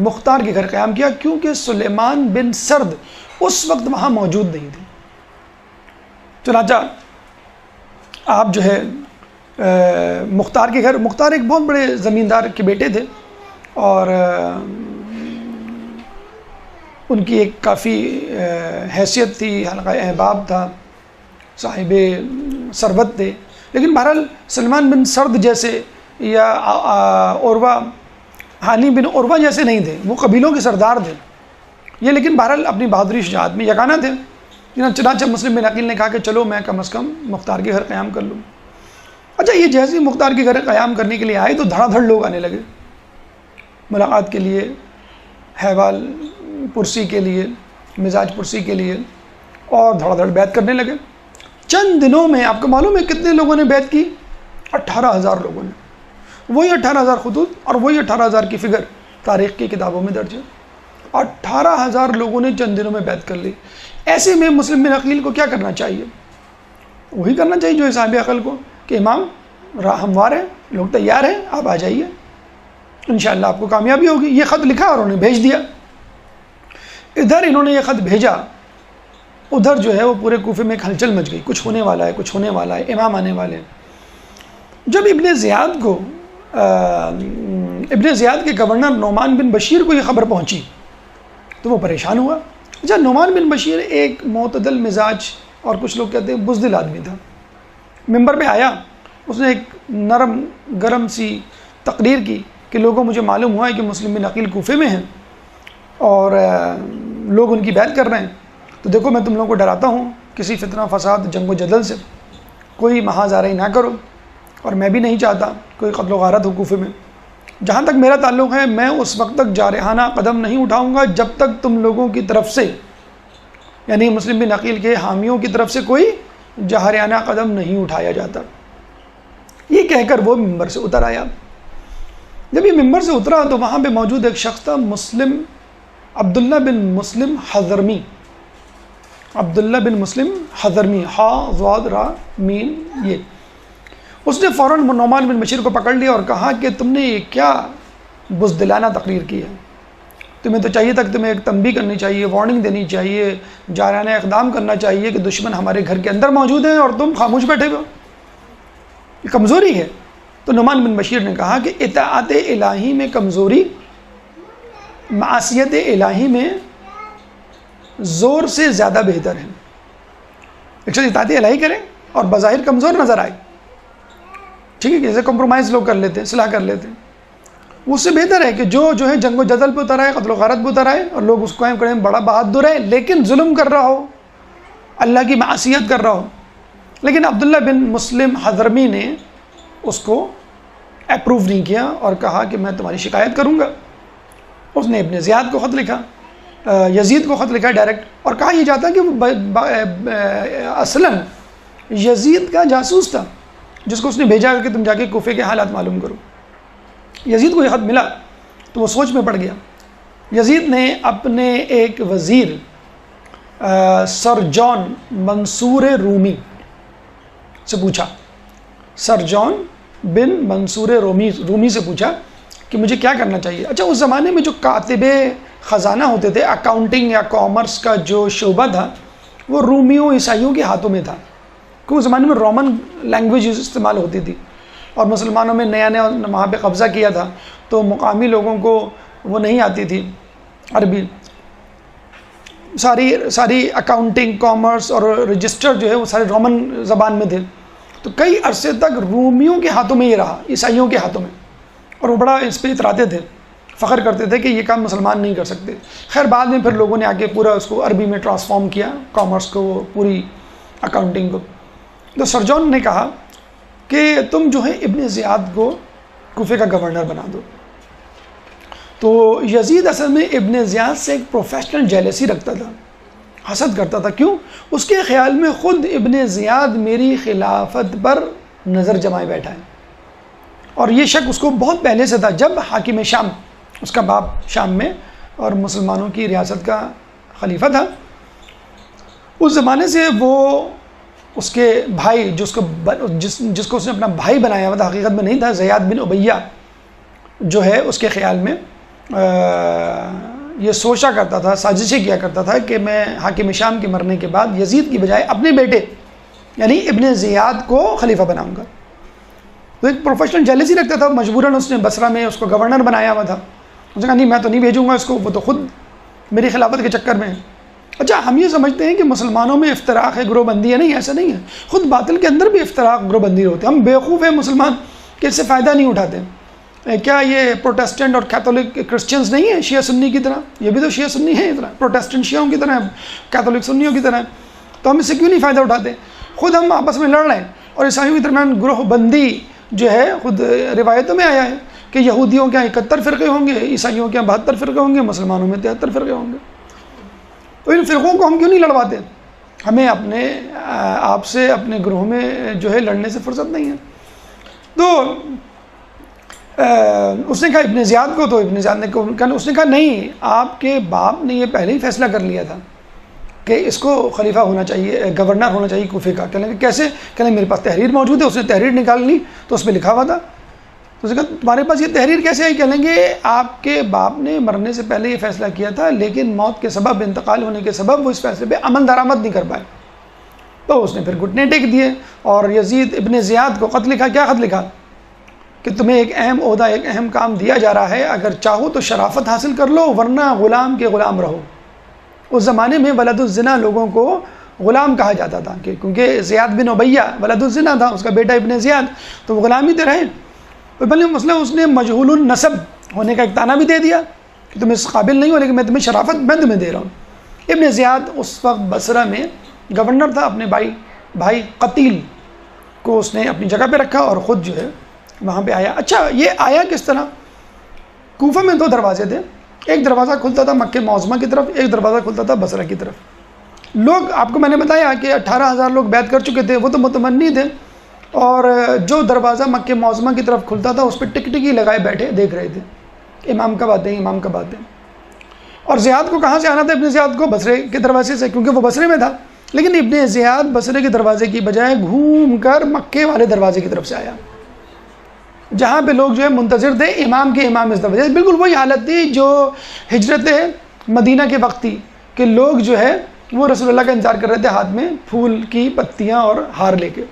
مختار کے گھر قیام کیا کیونکہ سلیمان بن سرد اس وقت وہاں موجود نہیں تھے. چنانچہ آپ جو ہے مختار کے گھر، مختار ایک بہت بڑے زمیندار کے بیٹے تھے اور ان کی ایک کافی حیثیت تھی، حلقہ احباب تھا، صاحب ثروت تھے. لیکن بہرحال سلمان بن سرد جیسے یا عروہ، ہانی بن عروہ جیسے نہیں تھے، وہ قبیلوں کے سردار تھے یہ، لیکن بہرحال اپنی بہادری شجاعت میں یگانہ تھے. چنانچہ مسلم بن عقیل نے کہا کہ چلو میں کم از کم مختار کے گھر قیام کر لوں. اچھا یہ جیسے ہی مختار کے گھر قیام کرنے کے لیے آئے تو دھڑا دھڑ لوگ آنے لگے ملاقات کے لیے، حوال پرسی کے لیے، مزاج پرسی کے لیے، اور دھڑا دھڑ بیعت کرنے لگے. چند دنوں میں آپ کو معلوم ہے کتنے لوگوں نے بیعت کی؟ 18,000 لوگوں نے. وہی 18,000 خطوط اور وہی 18,000 کی فگر تاریخ کی کتابوں میں درج ہے. 18,000 لوگوں نے چند دنوں میں بیعت کر لی. ایسے میں مسلم بن عقیل کو کیا کرنا چاہیے؟ وہی کرنا چاہیے جو صاحب عقل کو، کہ امام ہموار ہیں، لوگ تیار ہیں، آپ آ جائیے، انشاءاللہ آپ کو کامیابی ہوگی. یہ خط لکھا اور انہیں بھیج دیا. ادھر انہوں نے یہ خط بھیجا، ادھر جو ہے وہ پورے کوفے میں ایک ہلچل مچ گئی، کچھ ہونے والا ہے، کچھ ہونے والا ہے، امام آنے والے ہیں. جب ابن زیاد کے گورنر نعمان بن بشیر کو یہ خبر پہنچی تو وہ پریشان ہوا. اچھا نعمان بن بشیر ایک معتدل مزاج اور کچھ لوگ کہتے ہیں بزدل آدمی تھا. ممبر پہ آیا، اس نے ایک نرم گرم سی تقریر کی کہ لوگوں مجھے معلوم ہوا ہے کہ مسلم بن عقیل کوفے میں ہیں اور لوگ ان کی بیعت کر رہے ہیں، تو دیکھو میں تم لوگوں کو ڈراتا ہوں کسی فتنہ فساد جنگ و جدل سے، کوئی محاذ آرائی نہ کرو، اور میں بھی نہیں چاہتا کوئی قتل و غارت ہو کوفے میں. جہاں تک میرا تعلق ہے میں اس وقت تک جارحانہ قدم نہیں اٹھاؤں گا جب تک تم لوگوں کی طرف سے، یعنی مسلم بن عقیل کے حامیوں کی طرف سے کوئی جارحانہ قدم نہیں اٹھایا جاتا. یہ کہہ کر وہ ممبر سے اتر آیا. جب یہ ممبر سے اترا تو وہاں پہ موجود ایک شخص تھا، عبداللہ بن مسلم حضرمی. عبداللہ بن مسلم حضرمی، ہا ضاد را میم. یہ اس نے فوراً نعمان بن بشیر کو پکڑ لیا اور کہا کہ تم نے یہ کیا بزدلانہ تقریر کی ہے؟ تمہیں تو چاہیے تک تمہیں ایک تنبیہ کرنی چاہیے، وارننگ دینی چاہیے، جارحانہ اقدام کرنا چاہیے کہ دشمن ہمارے گھر کے اندر موجود ہیں اور تم خاموش بیٹھے ہو. یہ کمزوری ہے. تو نعمان بن بشیر نے کہا کہ اطاعت الہی میں کمزوری معصیت الہی میں زور سے زیادہ بہتر ہے. ایک شخص اطاعت الہی کرے اور بظاہر کمزور نظر آئے، ٹھیک ہے، جیسے کمپرومائز لوگ کر لیتے ہیں، صلاح کر لیتے ہیں، اس سے بہتر ہے کہ جو ہے جنگ و جدل پہ اتر آئے، قتل و غارت پہ اتر آئے اور لوگ اس کو قائم کریں بڑا بہادر ہے لیکن ظلم کر رہا ہو، اللہ کی معصیت کر رہا ہو. لیکن عبداللہ بن مسلم حضرمی نے اس کو اپروو نہیں کیا اور کہا کہ میں تمہاری شکایت کروں گا. اس نے ابن زیاد کو خط لکھا، یزید کو خط لکھا ڈائریکٹ، اور کہا یہ جاتا کہ وہ اصلاً یزید کا جاسوس تھا جس کو اس نے بھیجا کہ تم جا کے کوفے کے حالات معلوم کرو. یزید کو یہ خط ملا تو وہ سوچ میں پڑ گیا. یزید نے اپنے ایک وزیر سر جان منصور رومی سے پوچھا، سر جان بن منصور رومی سے پوچھا کہ مجھے کیا کرنا چاہیے. اچھا اس زمانے میں جو کاتب خزانہ ہوتے تھے، اکاؤنٹنگ یا کامرس کا جو شعبہ تھا وہ رومیوں عیسائیوں کے ہاتھوں میں تھا، کہ اس زمانے میں رومن لینگویج استعمال ہوتی تھی. اور مسلمانوں میں نیا نیا وہاں پہ قبضہ کیا تھا، تو مقامی لوگوں کو وہ نہیں آتی تھی عربی، ساری اکاؤنٹنگ، کامرس اور رجسٹر جو ہے وہ سارے رومن زبان میں تھے. تو کئی عرصے تک رومیوں کے ہاتھوں میں یہ رہا، عیسائیوں کے ہاتھوں میں، اور وہ بڑا اس پہ اتراتے تھے، فخر کرتے تھے کہ یہ کام مسلمان نہیں کر سکتے. خیر بعد میں پھر لوگوں نے آ کے پورا اس کو عربی میں ٹرانسفارم کیا، کامرس کو، پوری اکاؤنٹنگ کو. تو سر جان نے کہا کہ تم جو ہے ابن زیاد کو کوفے کا گورنر بنا دو. تو یزید اصل میں ابن زیاد سے ایک پروفیشنل جیلسی رکھتا تھا، حسد کرتا تھا. کیوں؟ اس کے خیال میں خود ابن زیاد میری خلافت پر نظر جمائے بیٹھا ہے، اور یہ شک اس کو بہت پہلے سے تھا. جب حاکم شام، اس کا باپ شام میں اور مسلمانوں کی ریاست کا خلیفہ تھا، اس زمانے سے وہ اس کے بھائی جس کو اس نے اپنا بھائی بنایا ہوا تھا، حقیقت میں نہیں تھا، زیاد بن امیہ جو ہے، اس کے خیال میں یہ سوچا کرتا تھا، سازشیں کیا کرتا تھا کہ میں حاکم شام کے مرنے کے بعد یزید کی بجائے اپنے بیٹے یعنی ابن زیاد کو خلیفہ بناؤں گا. تو ایک پروفیشنل جیلسی رکھتا تھا. مجبوراً اس نے بصرہ میں اس کو گورنر بنایا ہوا تھا. اس نے کہا نہیں، میں تو نہیں بھیجوں گا اس کو، وہ تو خود میری خلافت کے چکر میں ہے. اچھا، ہم یہ سمجھتے ہیں کہ مسلمانوں میں افتراق ہے، گروہ بندی ہے. نہیں، ایسا نہیں ہے. خود باطل کے اندر بھی افتراق، گروہ بندی ہوتی ہے. ہم بیوقوف ہیں مسلمان کہ اس سے فائدہ نہیں اٹھاتے. کیا یہ پروٹیسٹنٹ اور کیتھولک کرسچنز نہیں ہیں شیعہ سنی کی طرح؟ یہ بھی تو شیعہ سنی ہیں، طرح پروٹیسٹنٹ شیعوں کی طرح، کیتھولک سنیوں کی طرح. تو ہم اس سے کیوں نہیں فائدہ اٹھاتے؟ خود ہم آپس میں لڑ رہے ہیں. اور عیسائیوں کے درمیان گروہ بندی جو ہے خود روایتوں میں آیا ہے کہ یہودیوں کے 71 فرقے ہوں گے، عیسائیوں کے 72 فرقے ہوں گے، مسلمانوں میں 73 فرقے ہوں گے. تو ان فرقوں کو ہم کیوں نہیں لڑواتے؟ ہمیں اپنے آپ سے، اپنے گروہ میں جو ہے لڑنے سے فرصت نہیں ہے. تو اس نے کہا ابن زیاد کو، تو ابن زیاد نے اس نے کہا نہیں، آپ کے باپ نے یہ پہلے ہی فیصلہ کر لیا تھا کہ اس کو خلیفہ ہونا چاہیے، گورنر ہونا چاہیے کوفے کا. کہنے لگے کیسے؟ کہنے میرے پاس تحریر موجود ہے. اس نے تحریر نکال لی تو اس پہ لکھا ہوا تھا. تو اس نے کہا تمہارے پاس یہ تحریر کیسے آئی؟ کہنے لگے آپ کے باپ نے مرنے سے پہلے یہ فیصلہ کیا تھا، لیکن موت کے سبب، انتقال ہونے کے سبب وہ اس فیصلے پہ عمل درآمد نہیں کر پائے. تو اس نے پھر گھٹنے ٹیک دیے اور یزید ابن زیاد کو خط لکھا. کیا خط لکھا؟ کہ تمہیں ایک اہم عہدہ، ایک اہم کام دیا جا رہا ہے، اگر چاہو تو شرافت حاصل کر لو، ورنہ غلام کے غلام رہو. اس زمانے میں ولد الزنا لوگوں کو غلام کہا جاتا تھا، کیونکہ زیاد بن امیہ ولد الزنا تھا، اس کا بیٹا ابن زیاد، تو وہ غلامی تو رہے. بلکہ مسئلہ اس نے مجہول النسب ہونے کا ایک طعنہ بھی دے دیا کہ تم اس قابل نہیں ہو، لیکن میں تمہیں شرافت میں تمہیں دے رہا ہوں. ابن زیاد اس وقت بصرہ میں گورنر تھا. اپنے بھائی قتیل کو اس نے اپنی جگہ پہ رکھا اور خود جو ہے وہاں پہ آیا. اچھا، یہ آیا کس طرح؟ کوفہ میں 2 دروازے تھے. ایک دروازہ کھلتا تھا مکہ معظمہ کی طرف، ایک دروازہ کھلتا تھا بصرہ کی طرف. لوگ، آپ کو میں نے بتایا کہ 18,000 لوگ بیعت کر چکے تھے، وہ تو متمنی تھے، اور جو دروازہ مکہ معظمہ کی طرف کھلتا تھا اس پہ ٹکٹکی لگائے بیٹھے دیکھ رہے تھے، امام کب آتے ہیں، امام کب آتے ہیں. اور زیاد کو کہاں سے آنا تھا؟ ابن زیاد کو بصرے کے دروازے سے، کیونکہ وہ بصرے میں تھا. لیکن ابن زیاد بصرے کے دروازے کی بجائے گھوم کر مکے والے دروازے کی طرف سے آیا، جہاں پہ لوگ جو ہے منتظر تھے امام کے، امام اس دروازے. بالکل وہی حالت تھی جو ہجرت مدینہ کے وقت تھی، کہ لوگ جو ہے وہ رسول اللہ کا انتظار کر رہے تھے، ہاتھ میں پھول کی پتیاں اور ہار لے کے.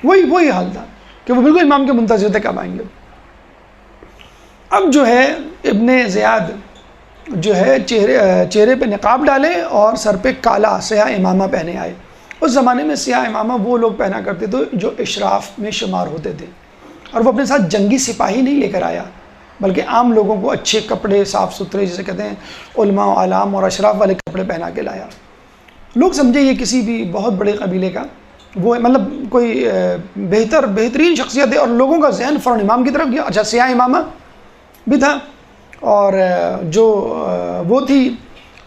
وہی حال تھا کہ وہ بالکل امام کے منتظر تھے کب آئیں گے. اب جو ہے ابن زیاد جو ہے چہرے پہ نقاب ڈالے اور سر پہ کالا سیاہ امامہ پہنے آئے. اس زمانے میں سیاہ امامہ وہ لوگ پہنا کرتے تھے جو اشراف میں شمار ہوتے تھے، اور وہ اپنے ساتھ جنگی سپاہی نہیں لے کر آیا، بلکہ عام لوگوں کو اچھے کپڑے، صاف ستھرے، جسے کہتے ہیں علماء و عالم اور اشراف والے کپڑے پہنا کے لایا. لوگ سمجھے یہ کسی بھی بہت بڑے قبیلے کا وہ مطلب کوئی بہترین شخصیت ہے، اور لوگوں کا ذہن فوراً امام کی طرف گیا. اچھا، سیاہ امامہ بھی تھا، اور جو وہ تھی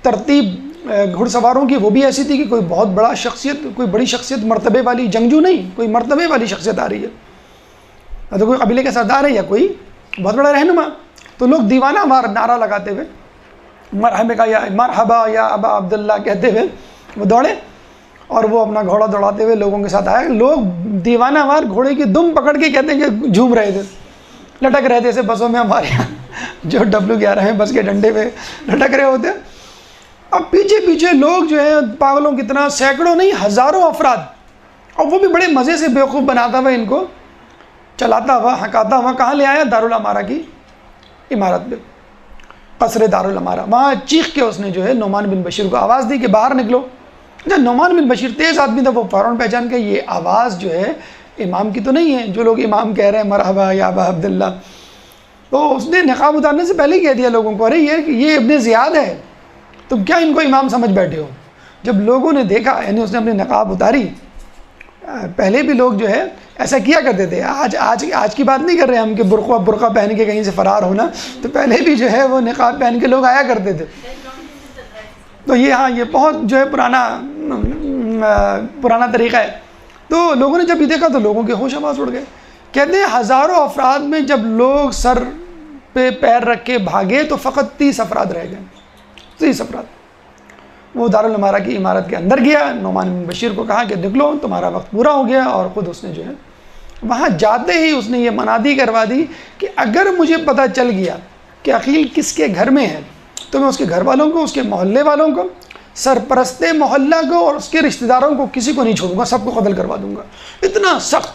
ترتیب گھڑ سواروں کی، وہ بھی ایسی تھی کہ کوئی بہت بڑا شخصیت، کوئی بڑی شخصیت، مرتبے والی جنگجو نہیں، کوئی مرتبے والی شخصیت آ رہی ہے، تو کوئی قبیلے کا سردار ہے یا کوئی بہت بڑا رہنما. تو لوگ دیوانہ وار نعرہ لگاتے ہوئے، مرحبا یا ابا عبداللہ کہتے ہوئے وہ دوڑے، اور وہ اپنا گھوڑا دوڑاتے ہوئے لوگوں کے ساتھ آئے. لوگ دیوانہ وار گھوڑے کی دم پکڑ کے کہتے ہیں کہ جھوم رہے تھے، لٹک رہے تھے. ایسے بسوں میں ہمارے یہاں جو W11 ہیں بس کے ڈنڈے پہ لٹک رہے ہوتے. اب پیچھے لوگ جو ہے پاگلوں کی طرح سینکڑوں نہیں ہزاروں افراد، اور وہ بھی بڑے مزے سے بیوقوف بناتا ہوا ان کو، چلاتا ہوا ہکاتا ہوا کہاں لے آیا؟ دارالامارہ کی عمارت پہ، قصر دارالامارہ. وہاں چیخ کے اس نے جو ہے نعمان بن بشیر کو آواز دی کہ باہر نکلو. جب نعمان بن بشیر تیز آدمی تھا، وہ فوراً پہچان کے یہ آواز جو ہے امام کی تو نہیں ہے جو لوگ امام کہہ رہے ہیں مرحبا یا ابا عبداللہ. تو اس نے نقاب اتارنے سے پہلے ہی کہہ دیا لوگوں کو، ارے یہ ابن زیاد ہے، تم کیا ان کو امام سمجھ بیٹھے ہو؟ جب لوگوں نے دیکھا، یعنی اس نے اپنی نقاب اتاری. پہلے بھی لوگ جو ہے ایسا کیا کرتے تھے، آج کی بات نہیں کر رہے ہم کہ برقع پہن کے کہیں سے فرار ہونا، تو پہلے بھی جو ہے وہ نقاب پہن کے لوگ آیا کرتے تھے. تو یہ بہت جو ہے پرانا طریقہ ہے. تو لوگوں نے جب یہ دیکھا تو لوگوں کے ہوش آواز اڑ گئے. کہتے ہیں ہزاروں افراد میں جب لوگ سر پہ پیر رکھ کے بھاگے تو فقط 30 افراد رہ گئے. 30 افراد. وہ دارالامارہ کی عمارت کے اندر گیا، نعمان بن بشیر کو کہا کہ نکلو تمہارا وقت پورا ہو گیا، اور خود اس نے جو ہے وہاں جاتے ہی اس نے یہ منادی کروا دی کہ اگر مجھے پتہ چل گیا کہ عقیل کس کے گھر میں ہے تو میں اس کے گھر والوں کو، اس کے محلے والوں کو، سرپرست محلہ کو اور اس کے رشتہ داروں کو کسی کو نہیں چھوڑوں گا، سب کو قتل کروا دوں گا. اتنا سخت.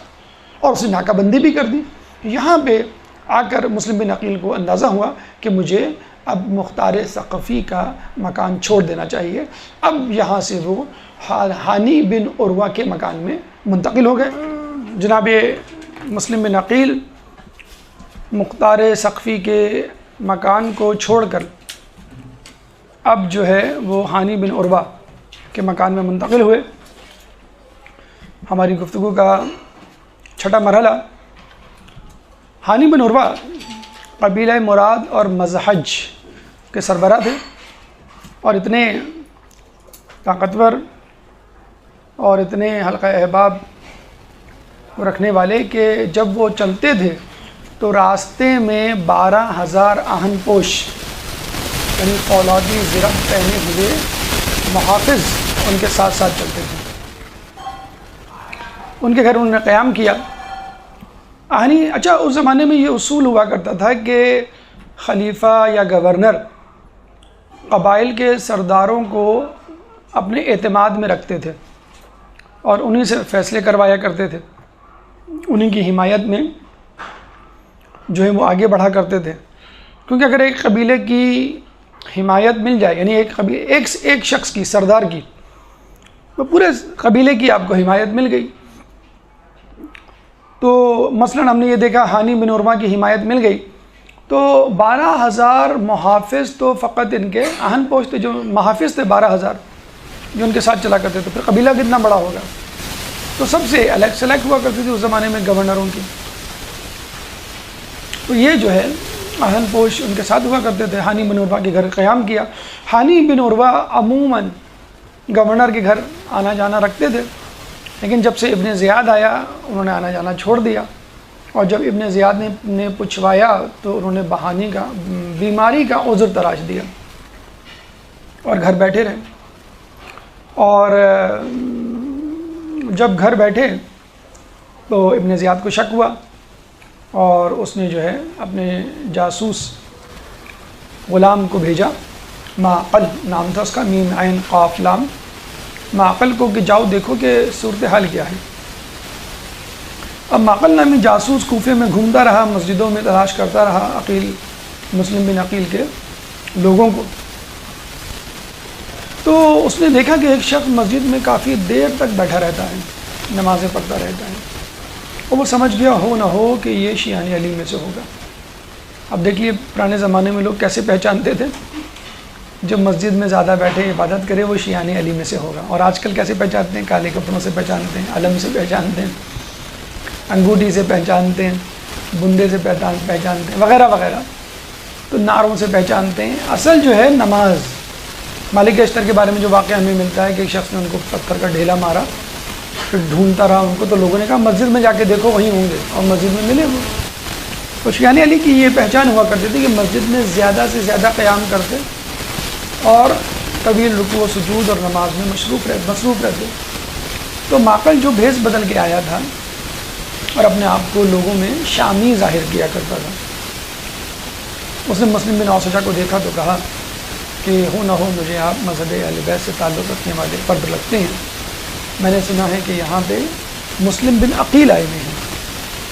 اور اس نے ناکہ بندی بھی کر دی. یہاں پہ آ کر مسلم بن عقیل کو اندازہ ہوا کہ مجھے اب مختار ثقفی کا مکان چھوڑ دینا چاہیے. اب یہاں سے وہ ہانی بن عروہ کے مکان میں منتقل ہو گئے. جناب مسلم بن عقیل مختار ثقفی کے مکان کو چھوڑ کر اب جو ہے وہ ہانی بن عروہ کے مکان میں منتقل ہوئے. ہماری گفتگو کا چھٹا مرحلہ، ہانی بن عروہ قبیلہ مراد اور مزحج کے سربراہ تھے، اور اتنے طاقتور اور اتنے حلقہ احباب رکھنے والے کہ جب وہ چلتے تھے تو راستے میں 12,000 آہن پوش یعنی فولادی زرہ پہنے ہوئے محافظ ان کے ساتھ ساتھ چلتے تھے. ان کے گھر انہوں نے قیام کیا. اچھا اس زمانے میں یہ اصول ہوا کرتا تھا کہ خلیفہ یا گورنر قبائل کے سرداروں کو اپنے اعتماد میں رکھتے تھے اور انہی سے فیصلے کروایا کرتے تھے، انہی کی حمایت میں جو ہے وہ آگے بڑھا کرتے تھے. کیونکہ اگر ایک قبیلے کی حمایت مل جائے، یعنی ایک شخص کی، سردار کی، تو پورے قبیلے کی آپ کو حمایت مل گئی. تو مثلا ہم نے یہ دیکھا ہانی بن عروہ کی حمایت مل گئی تو 12,000 محافظ تو فقط ان کے آہن پوش تھے، جو محافظ تھے 12,000 جو ان کے ساتھ چلا کرتے تھے. پھر قبیلہ کتنا بڑا ہوگا. تو سب سے سلیکٹ ہوا کرتی تھی اس زمانے میں گورنروں کی. تو یہ جو ہے آہن پوش ان کے ساتھ ہوا کرتے تھے. ہانی بن عروہ کے گھر قیام کیا. ہانی بن عروہ عموماً گورنر کے گھر آنا جانا رکھتے تھے، لیکن جب سے ابن زیاد آیا انہوں نے آنا جانا چھوڑ دیا. اور جب ابن زیاد نے پوچھوایا تو انہوں نے بہانی کا، بیماری کا عذر تراش دیا اور گھر بیٹھے رہے. اور جب گھر بیٹھے تو ابن زیاد کو شک ہوا اور اس نے جو ہے اپنے جاسوس غلام کو بھیجا، معقل نام تھا اس کا، میم عین قاف لام، معقل کو کہ جاؤ دیکھو کہ صورتحال کیا ہے. اب معقل نامی جاسوس کوفے میں گھومتا رہا، مسجدوں میں تلاش کرتا رہا عقیل، مسلم بن عقیل کے لوگوں کو. تو اس نے دیکھا کہ ایک شخص مسجد میں کافی دیر تک بیٹھا رہتا ہے، نمازیں پڑھتا رہتا ہے، اور وہ سمجھ گیا ہو نہ ہو کہ یہ شیعان علی میں سے ہوگا. اب دیکھیے پرانے زمانے میں لوگ کیسے پہچانتے تھے، جو مسجد میں زیادہ بیٹھے عبادت کرے وہ شیعان علی میں سے ہوگا. اور آج کل کیسے پہچانتے ہیں؟ کالے کپڑوں سے پہچانتے ہیں، علم سے پہچانتے ہیں، انگوٹھی سے پہچانتے ہیں، بندے سے پہچانتے ہیں، وغیرہ وغیرہ. تو نعروں سے پہچانتے ہیں. اصل جو ہے نماز. مالک اشتر کے بارے میں جو واقعہ ہمیں ملتا ہے کہ ایک شخص نے ان کو پتھر کا ڈھیلا مارا، پھر ڈھونڈتا رہا ان کو، تو لوگوں نے کہا مسجد میں جا کے دیکھو وہیں ہوں گے، اور مسجد میں ملے وہ. تو شیعان علی کی یہ پہچان ہوا کرتی تھی کہ مسجد میں زیادہ سے زیادہ قیام کرتے اور طویل رکوع و سجود اور نماز میں مصروف رہتے. تو معقل جو بھیس بدل کے آیا تھا اور اپنے آپ کو لوگوں میں شامی ظاہر کیا کرتا تھا، اس نے مسلم بن اوسجہ کو دیکھا تو کہا کہ ہو نہ ہو مجھے آپ مذہب اہل بیت سے تعلق رکھنے والے فرد لگتے ہیں. میں نے سنا ہے کہ یہاں پہ مسلم بن عقیل آئے ہوئے ہیں.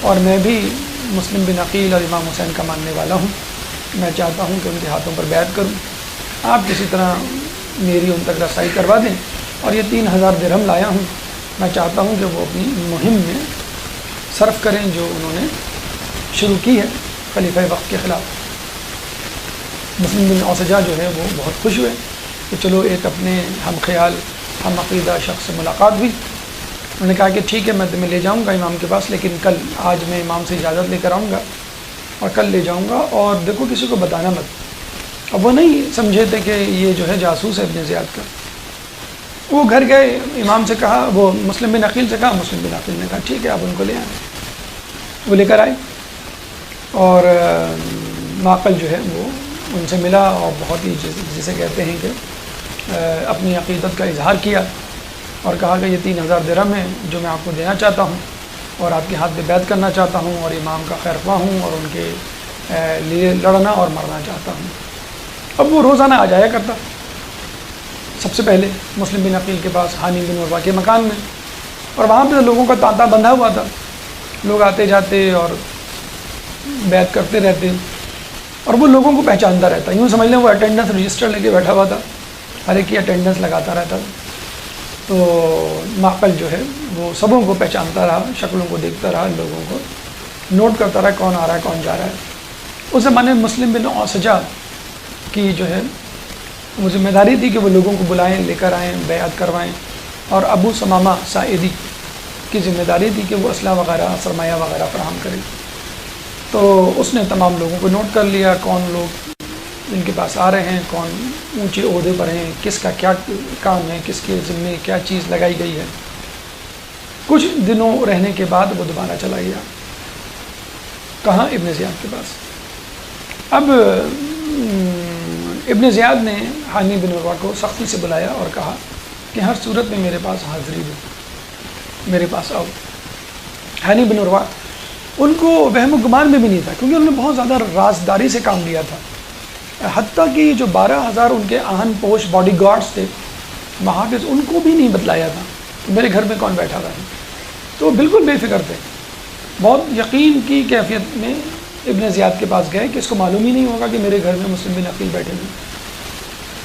اور میں بھی مسلم بن عقیل اور امام حسین کا ماننے والا ہوں. میں چاہتا ہوں کہ ان کے ہاتھوں پر بیعت کروں. آپ کسی طرح میری ان تک رسائی کروا دیں. اور یہ 3000 درہم لایا ہوں، میں چاہتا ہوں کہ وہ اپنی مہم میں صرف کریں جو انہوں نے شروع کی ہے خلیفہ وقت کے خلاف. مسلم بن اوسجہ جو ہے وہ بہت خوش ہوئے کہ چلو ایک اپنے ہم خیال ہم عقیدہ شخص سے ملاقات ہوئی. انہوں نے کہا کہ ٹھیک ہے میں تمہیں لے جاؤں گا امام کے پاس، لیکن کل آج میں امام سے اجازت لے کر آؤں گا اور کل لے جاؤں گا، اور دیکھو کسی کو بتانا مت. اب وہ نہیں سمجھے تھے کہ یہ جو ہے جاسوس ہے ابن زیاد کا. وہ گھر گئے، امام سے کہا، وہ مسلم بن عقیل سے کہا. مسلم بن عقیل نے کہا ٹھیک ہے آپ ان کو لے آئیں. وہ لے کر آئے اور معقل جو ہے وہ ان سے ملا اور بہت ہی جسے کہتے ہیں کہ اپنی عقیدت کا اظہار کیا اور کہا کہ یہ 3000 درہم ہے جو میں آپ کو دینا چاہتا ہوں اور آپ کے ہاتھ پہ بیعت کرنا چاہتا ہوں اور امام کا خیر خواہ ہوں اور ان کے لیے لڑنا اور مرنا چاہتا ہوں. اب وہ روزانہ آ جایا کرتا سب سے پہلے مسلم بن عقیل کے پاس حانی بن عروہ کے مکان میں، اور وہاں پہ لوگوں کا تانتا بندھا ہوا تھا. لوگ آتے جاتے اور بیعت کرتے رہتے اور وہ لوگوں کو پہچانتا رہتا. یوں سمجھ لیں وہ اٹینڈنس رجسٹر لے کے بیٹھا ہوا تھا، ہر ایک کی اٹینڈنس لگاتا رہتا تھا. تو معقل جو ہے وہ سبوں کو پہچانتا رہا، شکلوں کو دیکھتا رہا، لوگوں کو نوٹ کرتا رہا کون آ رہا ہے کون جا رہا ہے. اس زمانے میں مسلم بن اوسجہ کی جو ہے وہ ذمہ داری تھی کہ وہ لوگوں کو بلائیں، لے کر آئیں، بیعت کروائیں، اور ابو ثمامہ ساعدی کی ذمہ داری تھی کہ وہ اسلحہ وغیرہ سرمایہ وغیرہ فراہم کریں. تو اس نے تمام لوگوں کو نوٹ کر لیا کون لوگ ان کے پاس آ رہے ہیں، کون اونچے عہدے پر ہیں، کس کا کیا کام ہے، کس کے ذمے کیا چیز لگائی گئی ہے. کچھ دنوں رہنے کے بعد وہ دوبارہ چلا گیا. کہاں؟ ابن زیاد کے پاس. اب ابن زیاد نے حانی بن عروہ کو سختی سے بلایا اور کہا کہ ہر صورت میں میرے پاس حاضری دو، میرے پاس آؤ. حانی بن عروہ ان کو وہم و گمان میں بھی نہیں تھا کیونکہ انہوں نے بہت زیادہ رازداری سے کام لیا تھا. حتیٰ کہ جو 12,000 ان کے آہن پوش باڈی گارڈز تھے، محافظ، ان کو بھی نہیں بتلایا تھا میرے گھر میں کون بیٹھا ہوا ہے. تو بالکل بے فکر تھے. بہت یقین کی کیفیت میں ابن زیاد کے پاس گئے کہ اس کو معلوم ہی نہیں ہوگا کہ میرے گھر میں مسلم بن عقیل بیٹھے ہوئے.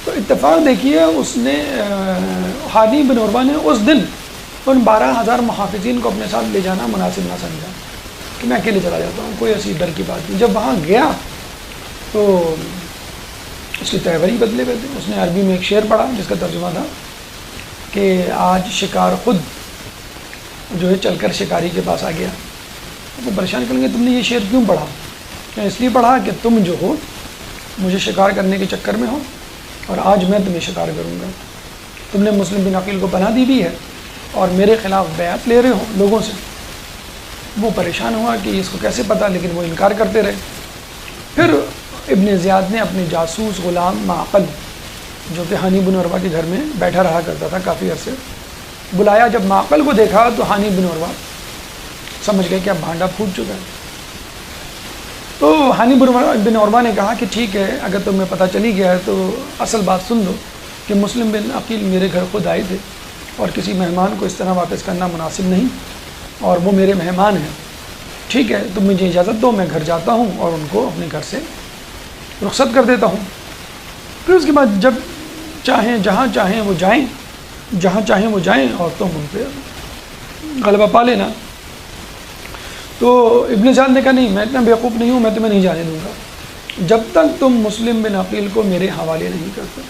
تو اتفاق دیکھیے اس نے حانی بن عروہ نے اس دن ان 12,000 محافظین کو اپنے ساتھ لے جانا مناسب نہ سمجھا کہ میں اکیلے چلا جاتا ہوں، کوئی ایسی ڈر کی بات نہیں. جب وہاں گیا تو اس کی تیوری بدلے بدلے. اس نے عربی میں ایک شعر پڑھا جس کا ترجمہ تھا کہ آج شکار خود جو ہے چل کر شکاری کے پاس آ گیا. وہ پریشان کریں گے تم نے یہ شعر کیوں پڑھا؟ میں اس لیے پڑھا کہ تم جو ہو مجھے شکار کرنے کے چکر میں ہو اور آج میں تمہیں شکار کروں گا. تم نے مسلم بن عقیل کو پناہ دی بھی ہے اور میرے خلاف بیعت لے رہے ہو لوگوں سے. وہ پریشان ہوا کہ اس کو کیسے پتہ، لیکن وہ انکار کرتے رہے. پھر ابن زیاد نے اپنے جاسوس غلام معقل جو کہ حانی بن عروہ کے گھر میں بیٹھا رہا کرتا تھا کافی عرصے، بلایا. جب معقل کو دیکھا تو حانی بن عروہ سمجھ گئے کہ اب بھانڈا پھوٹ چکا ہے. تو حانی بن عروہ نے کہا کہ ٹھیک ہے اگر تمہیں پتہ چلی گیا ہے تو اصل بات سن لو کہ مسلم بن عقیل میرے گھر خود آئے تھے اور کسی مہمان کو اس طرح واپس کرنا مناسب نہیں، اور وہ میرے مہمان ہیں. ٹھیک ہے تم مجھے اجازت دو، میں گھر جاتا ہوں اور ان کو اپنے گھر سے رخصت کر دیتا ہوں. پھر اس کے بعد جب چاہیں جہاں چاہیں وہ جائیں، جہاں چاہیں وہ جائیں اور تم ان پہ غلبہ پا لینا. تو ابن زیاد نے کہا نہیں میں اتنا بیوقوف نہیں ہوں، میں تمہیں نہیں جانے دوں گا جب تک تم مسلم بن عقیل کو میرے حوالے نہیں کرتے.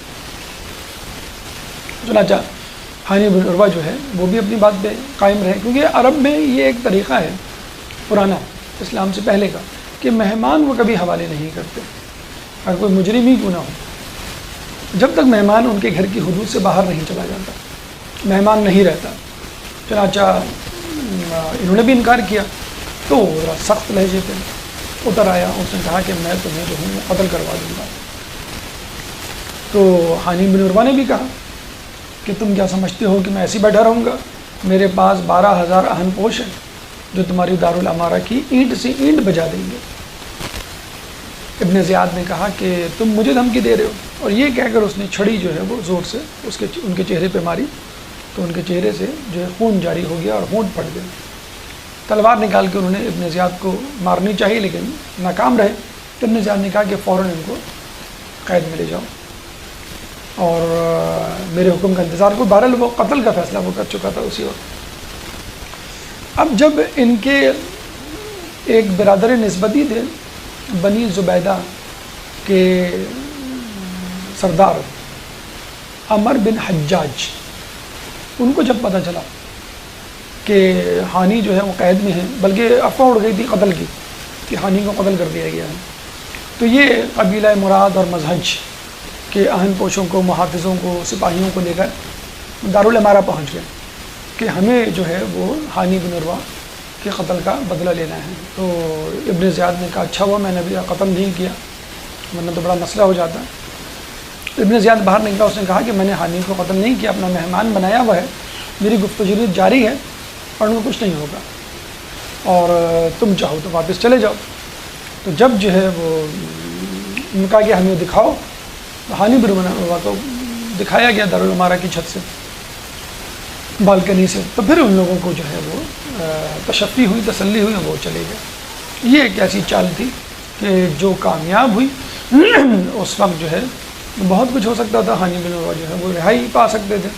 چنانچہ حانی بن عروہ جو ہے وہ بھی اپنی بات پہ قائم رہے، کیونکہ عرب میں یہ ایک طریقہ ہے پرانا اسلام سے پہلے کا کہ مہمان وہ کبھی حوالے نہیں کرتے، اگر کوئی مجرم ہی کیوں نہ ہو، جب تک مہمان ان کے گھر کی حدود سے باہر نہیں چلا جاتا مہمان نہیں رہتا. چنانچہ انہوں نے بھی انکار کیا تو ذرا سخت لہجے پہ اتر آیا. اس نے کہا کہ میں تمہیں جو ہوں قتل کروا دوں گا. تو حانی بن عروہ نے بھی کہا کہ تم کیا سمجھتے ہو کہ میں ایسے بیٹھا رہوں گا؟ میرے پاس 12,000 اہن پوش ہیں جو تمہاری دارالعمارہ کی اینٹ سے اینٹ بجا دیں گے. ابن زیاد نے کہا کہ تم مجھے دھمکی دے رہے ہو، اور یہ کہہ کر اس نے چھڑی جو ہے وہ زور سے ان کے چہرے پہ ماری تو ان کے چہرے سے جو ہے خون جاری ہو گیا اور ہونٹ پھٹ گئے. تلوار نکال کے انہوں نے ابن زیاد کو مارنی چاہیے لیکن ناکام رہے. تو ابن زیاد نے کہا کہ فوراً ان کو قید میں لے جاؤ اور میرے حکم کا انتظار کو. بہرحال وہ قتل کا فیصلہ وہ کر چکا تھا اسی وقت. اب جب ان کے ایک برادر نسبتی تھے بنی زبیدہ کے سردار عمر بن حجاج، ان کو جب پتہ چلا کہ ہانی جو ہے وہ قید میں ہیں، بلکہ افواہ اڑ گئی تھی قتل کی کہ ہانی کو قتل کر دیا گیا ہے، تو یہ قبیلہ مراد اور مزہج کے اہم پوشوں کو، محافظوں کو، سپاہیوں کو لے کر دارالامارہ پہنچ گئے کہ ہمیں جو ہے وہ ہانی بن عروہ کے قتل کا بدلہ لینا ہے. تو ابن زیاد نے کہا اچھا ہوا میں نے ابھی قتل نہیں کیا ورنہ تو بڑا مسئلہ ہو جاتا. ابن زیاد باہر نکلا، اس نے کہا کہ میں نے ہانی کو قتل نہیں کیا، اپنا مہمان بنایا ہوا ہے، میری گفتگو جاری ہے اور ان کو کچھ نہیں ہوگا اور تم چاہو تو واپس چلے جاؤ. تو جب جو ہے وہ ان کا کہ ہمیں دکھاؤ، ہانی بن عروہ کو دکھایا گیا دارالامارہ کی چھت سے، بالکنی سے. تو پھر ان لوگوں کو جو ہے وہ تشفی ہوئی، تسلی ہوئی، وہ چلے گئے. یہ ایک ایسی چال تھی کہ جو کامیاب ہوئی. اس وقت جو ہے بہت کچھ ہو سکتا تھا، ہانی بن عروہ جو ہے وہ رہائی پا سکتے تھے،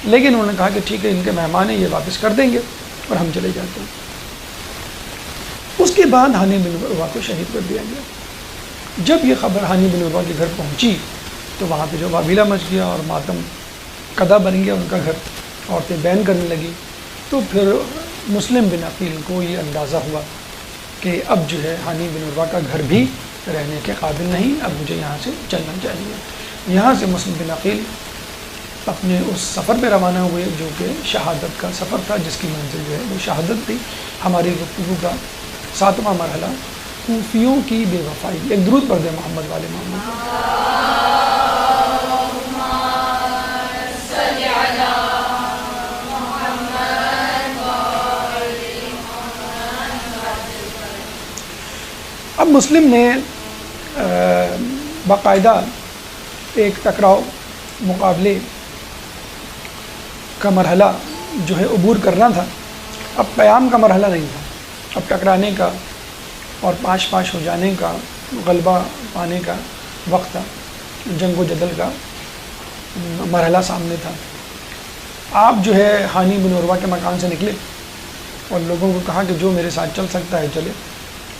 لیکن انہوں نے کہا کہ ٹھیک ہے ان کے مہمان ہیں، یہ واپس کر دیں گے اور ہم چلے جاتے ہیں. اس کے بعد ہانی بن عروہ کو شہید کر دیا گیا. جب یہ خبر ہانی بن عروہ کے گھر پہنچی تو وہاں پہ جو واویلا مچ گیا اور ماتم قدا بن گیا ان کا گھر، عورتیں بین کرنے لگی. تو پھر مسلم بن عقیل کو یہ اندازہ ہوا کہ اب جو ہے ہانی بن عروہ کا گھر بھی رہنے کے قابل نہیں، اب مجھے یہاں سے چلنا چاہیے. یہاں سے مسلم بن عقیل اپنے اس سفر پہ روانہ ہوئے جو کہ شہادت کا سفر تھا، جس کی منزل جو ہے وہ شہادت تھی. ہماری گفتگو کا 7واں مرحلہ کوفیوں کی بے وفائی. ایک درود پڑھ دیں محمد والے محمد. اب مسلم نے باقاعدہ ایک ٹکراؤ مقابلے کا مرحلہ جو ہے عبور کرنا تھا. اب قیام کا مرحلہ نہیں تھا، اب ٹکرانے کا اور پاش پاش ہو جانے کا، غلبہ پانے کا وقت تھا، جنگ و جدل کا مرحلہ سامنے تھا. آپ جو ہے ہانی بن عروہ کے مکان سے نکلے اور لوگوں کو کہا کہ جو میرے ساتھ چل سکتا ہے چلے.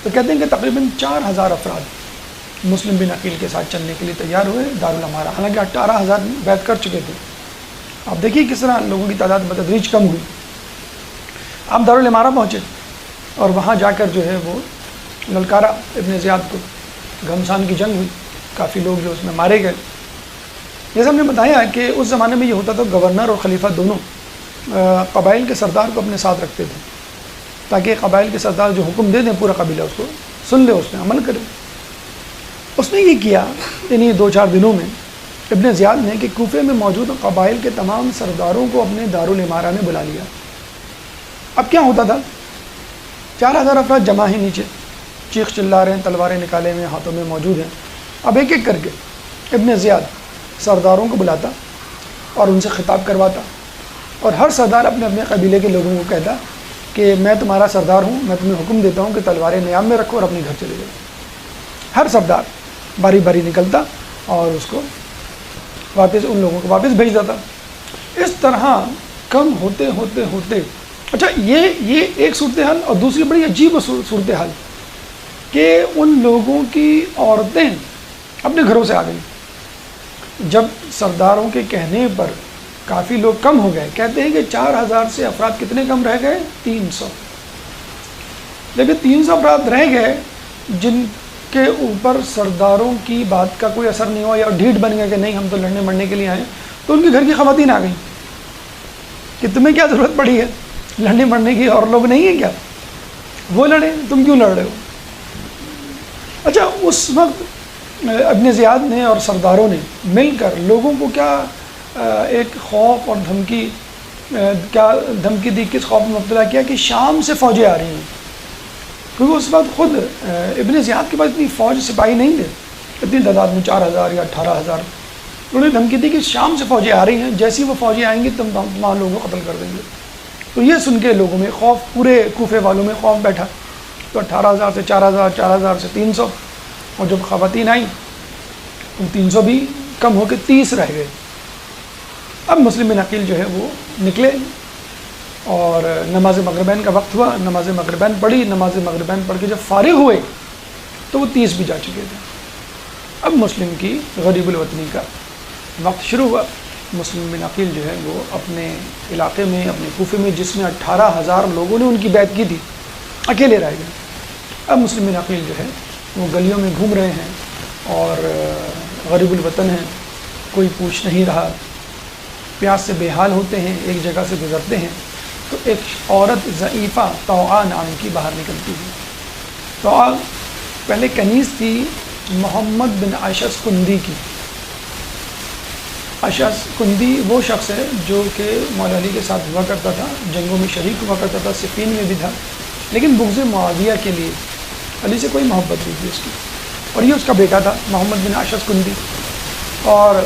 تو کہتے ہیں کہ تقریباً 4000 افراد مسلم بن عقیل کے ساتھ چلنے کے لیے تیار ہوئے دارالامارہ. حالانکہ 18000 بیعت کر چکے تھے. آپ دیکھیے کس طرح لوگوں کی تعداد بتدریج کم ہوئی. آپ دارالامارہ پہنچے اور وہاں جا کر جو ہے وہ للکارا ابن زیاد کو. گھمسان کی جنگ ہوئی، کافی لوگ جو اس میں مارے گئے. جیسے ہم نے بتایا کہ اس زمانے میں یہ ہوتا تھا گورنر اور خلیفہ دونوں قبائل کے سردار کو اپنے ساتھ رکھتے تھے تاکہ قبائل کے سردار جو حکم دے دیں پورا قبیلہ اس کو سن لے، اس میں عمل کرے. اس نے یہ کیا انہیں 2-4 دنوں میں ابن زیاد نے کہ کوفے میں موجود قبائل کے تمام سرداروں کو اپنے دارالامارہ میں بلا لیا. اب کیا ہوتا تھا، 4000 افراد جمع ہیں نیچے، چیخ چلا رہے ہیں، تلواریں نکالے ہوئے ہاتھوں میں موجود ہیں. اب ایک ایک کر کے ابن زیاد سرداروں کو بلاتا اور ان سے خطاب کرواتا اور ہر سردار اپنے اپنے قبیلے کے لوگوں کو کہتا کہ میں تمہارا سردار ہوں، میں تمہیں حکم دیتا ہوں کہ تلواریں نیام میں رکھو اور اپنے گھر چلے جاؤ. ہر سردار باری باری نکلتا اور اس کو واپس ان لوگوں کو واپس بھیج دیتا. اس طرح کم ہوتے ہوتے ہوتے اچھا یہ ایک صورتحال، اور دوسری بڑی عجیب صورتحال کہ ان لوگوں کی عورتیں اپنے گھروں سے آ گئیں. جب سرداروں کے کہنے پر کافی لوگ کم ہو گئے، کہتے ہیں کہ 4000 سے افراد کتنے کم رہ گئے، 300. لیکن 300 افراد رہ گئے جن کے اوپر سرداروں کی بات کا کوئی اثر نہیں ہوا یا ڈھیٹ بن گیا کہ نہیں ہم تو لڑنے مرنے کے لیے آئے. تو ان کے گھر کی خواتین آ گئیں کہ تمہیں کیا ضرورت پڑی ہے لڑنے مرنے کی، اور لوگ نہیں ہیں کیا، وہ لڑے، تم کیوں لڑ رہے ہو. اچھا اس وقت ابن زیاد نے اور سرداروں نے مل کر لوگوں کو کیا ایک خوف اور دھمکی دی، کس خوف میں مبتلا کیا کہ شام سے فوجیں آ رہی ہیں. کیونکہ اس وقت خود ابن زیاد کے پاس اتنی فوج سپاہی نہیں تھے اتنی تعداد میں، 4000 یا 18000. انہوں نے دھمکی دی کہ شام سے فوجیں آ رہی ہیں، جیسی وہ فوجیں آئیں گی تم وہاں لوگوں کو قتل کر دیں گے. تو یہ سن کے لوگوں میں خوف، پورے کوفے والوں میں خوف بیٹھا، تو 18,000 سے 4,000، 4,000 سے 300، اور جب خواتین آئیں تو 300 بھی کم ہو کے 30 رہ گئے۔ اب مسلم بن عقیل جو ہے وہ نکلے اور نماز مغربین کا وقت ہوا، نماز مغربین پڑھی، نماز مغربین پڑھ کے جب فارغ ہوئے تو وہ 30 بھی جا چکے تھے۔ اب مسلم کی غریب الوطنی کا وقت شروع ہوا۔ مسلم بن عقیل جو ہے وہ اپنے علاقے میں، اپنے کوفے میں، جس میں 18,000 لوگوں نے ان کی بیعت کی تھی، اکیلے رہ گئے۔ اب مسلم بن عقیل جو ہے وہ گلیوں میں گھوم رہے ہیں اور غریب الوطن ہیں، کوئی پوچھ نہیں رہا، پیاس سے بے حال ہوتے ہیں، ایک جگہ سے گزرتے ہیں تو ایک عورت ضعیفہ طوعا نام کی باہر نکلتی ہے۔ طوعا پہلے کنیز تھی محمد بن اشعث کندی کی۔ اشعث کندی وہ شخص ہے جو کہ مولا علی کے ساتھ ہوا کرتا تھا، جنگوں میں شریک ہوا کرتا تھا، صفین میں بھی تھا، لیکن بغض معاویہ کے لیے علی سے کوئی محبت نہیں تھی اس کی، اور یہ اس کا بیٹا تھا محمد بن اشعث کندی۔ اور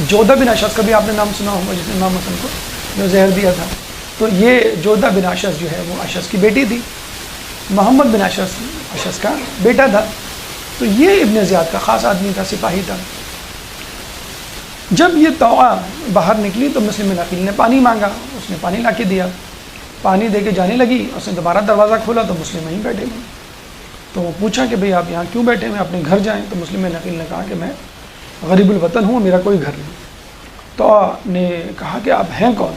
جودہ بن اشعث کا بھی آپ نے نام سنا ہوگا، جس نے امام حسن کو جو زہر دیا تھا، تو یہ جودہ بن اشعث جو ہے وہ اشعث کی بیٹی تھی، محمد بن اشعث کا بیٹا تھا۔ تو یہ ابن زیاد کا خاص آدمی تھا، سپاہی تھا۔ جب یہ طوعا باہر نکلی تو مسلم بن عقیل نے پانی مانگا، اس نے پانی لا کے دیا، پانی دے کے جانے لگی، اس نے دوبارہ دروازہ کھولا تو مسلم وہیں بیٹھے ہوئے۔ تو وہ پوچھا کہ بھئی آپ یہاں کیوں بیٹھے ہوئے، اپنے گھر جائیں۔ تو مسلم بن عقیل نے کہا کہ میں غریب الوطن ہوں، میرا کوئی گھر نہیں۔ تو نے کہا کہ آپ ہیں کون؟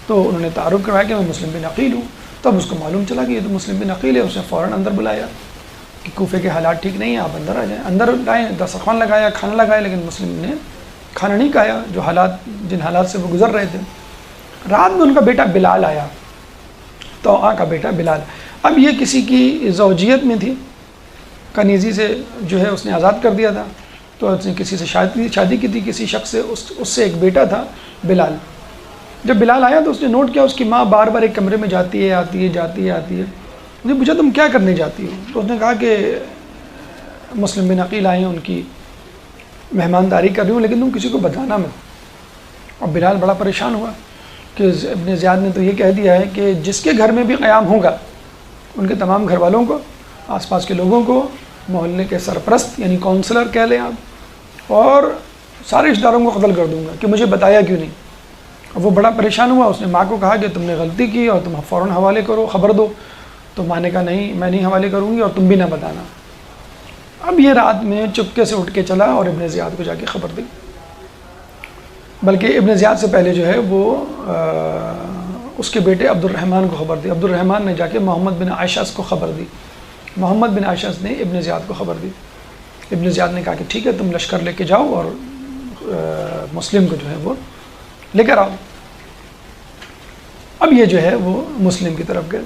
تو انہوں نے تعارف کروایا کہ میں مسلم بن عقیل ہوں۔ تب اس کو معلوم چلا کہ یہ تو مسلم بن عقیل ہے، اس نے فوراً اندر بلایا کہ کوفے کے حالات ٹھیک نہیں ہیں، آپ اندر آ جائیں۔ اندر لائیں، دسترخوان لگایا، کھانا لگایا، لیکن مسلم نے کھانا نہیں کھایا، جن حالات سے وہ گزر رہے تھے۔ رات میں ان کا بیٹا بلال آیا، طوعا کا بیٹا بلال۔ اب یہ کسی کی زوجیت میں تھی، کنیزی سے جو ہے اس نے آزاد کر دیا تھا، تو اس نے کسی سے شادی کی تھی، کسی شخص سے، اس سے ایک بیٹا تھا بلال۔ جب بلال آیا تو اس نے نوٹ کیا اس کی ماں بار بار ایک کمرے میں جاتی ہے، آتی ہے، جاتی ہے، آتی ہے۔ اس نے پوچھا تم کیا کرنے جاتی ہو؟ تو اس نے کہا کہ مسلم بن عقیل آئے ہیں، ان کی مہمانداری کر رہی ہوں، لیکن تم کسی کو بتانا مت۔ اور بلال بڑا پریشان ہوا کہ ابن زیاد نے تو یہ کہہ دیا ہے کہ جس کے گھر میں بھی قیام ہوگا ان کے تمام گھر والوں کو، آس پاس کے لوگوں کو، محلے کے سرپرست یعنی کونسلر کہہ لیں آپ، اور سارے رشتہ داروں کو قتل کر دوں گا کہ مجھے بتایا کیوں نہیں۔ اب وہ بڑا پریشان ہوا، اس نے ماں کو کہا کہ تم نے غلطی کی اور تم فوراً حوالے کرو، خبر دو۔ تو ماں نے کہا نہیں، میں نہیں حوالے کروں گی اور تم بھی نہ بتانا۔ اب یہ رات میں چپکے سے اٹھ کے چلا اور ابن زیاد کو جا کے خبر دی، بلکہ ابن زیاد سے پہلے جو ہے وہ اس کے بیٹے عبد الرحمن کو خبر دی۔ عبد الرحمن نے جا کے محمد بن اشعث کو خبر دی، محمد بن اشعث نے ابن زیاد کو خبر دی۔ ابن زیاد نے کہا کہ ٹھیک ہے، تم لشکر لے کے جاؤ اور مسلم کو جو ہے وہ لے کر آؤ۔ اب یہ جو ہے وہ مسلم کی طرف گئے،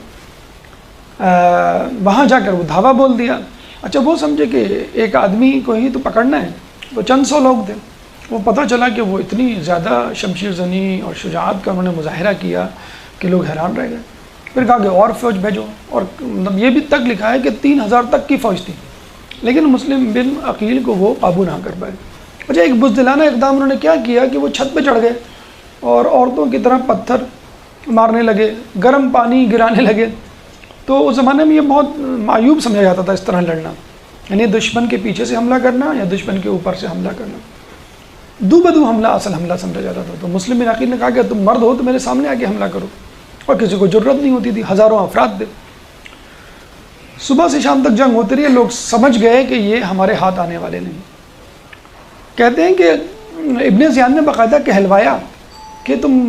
وہاں جا کر وہ دھاوا بول دیا۔ اچھا وہ سمجھے کہ ایک آدمی کو ہی تو پکڑنا ہے، وہ چند سو لوگ تھے۔ وہ پتہ چلا کہ وہ اتنی زیادہ شمشیر زنی اور شجاعت کا انہوں نے مظاہرہ کیا کہ لوگ حیران رہ گئے۔ پھر کہا کہ اور فوج بھیجو، اور مطلب یہ بھی تک لکھا ہے کہ 3,000 تک کی فوج تھی، لیکن مسلم بن عقیل کو وہ قابو نہ کر پائے۔ اچھا ایک بزدلانہ اقدام انہوں نے کیا کیا کہ وہ چھت پہ چڑھ گئے اور عورتوں کی طرح پتھر مارنے لگے، گرم پانی گرانے لگے۔ تو اس زمانے میں یہ بہت معیوب سمجھا جاتا تھا اس طرح لڑنا، یعنی دشمن کے پیچھے سے حملہ کرنا یا دشمن کے اوپر سے حملہ کرنا۔ دو بدو حملہ اصل حملہ سمجھا جاتا تھا۔ تو مسلم بن عقیل نے کہا کہ تم مرد ہو تو میرے سامنے آ کے حملہ کرو، اور کسی کو جرت نہیں ہوتی تھی، ہزاروں افراد تھے۔ صبح سے شام تک جنگ ہوتی رہی، لوگ سمجھ گئے کہ یہ ہمارے ہاتھ آنے والے نہیں۔ کہتے ہیں کہ ابن زیاد نے باقاعدہ کہلوایا کہ تم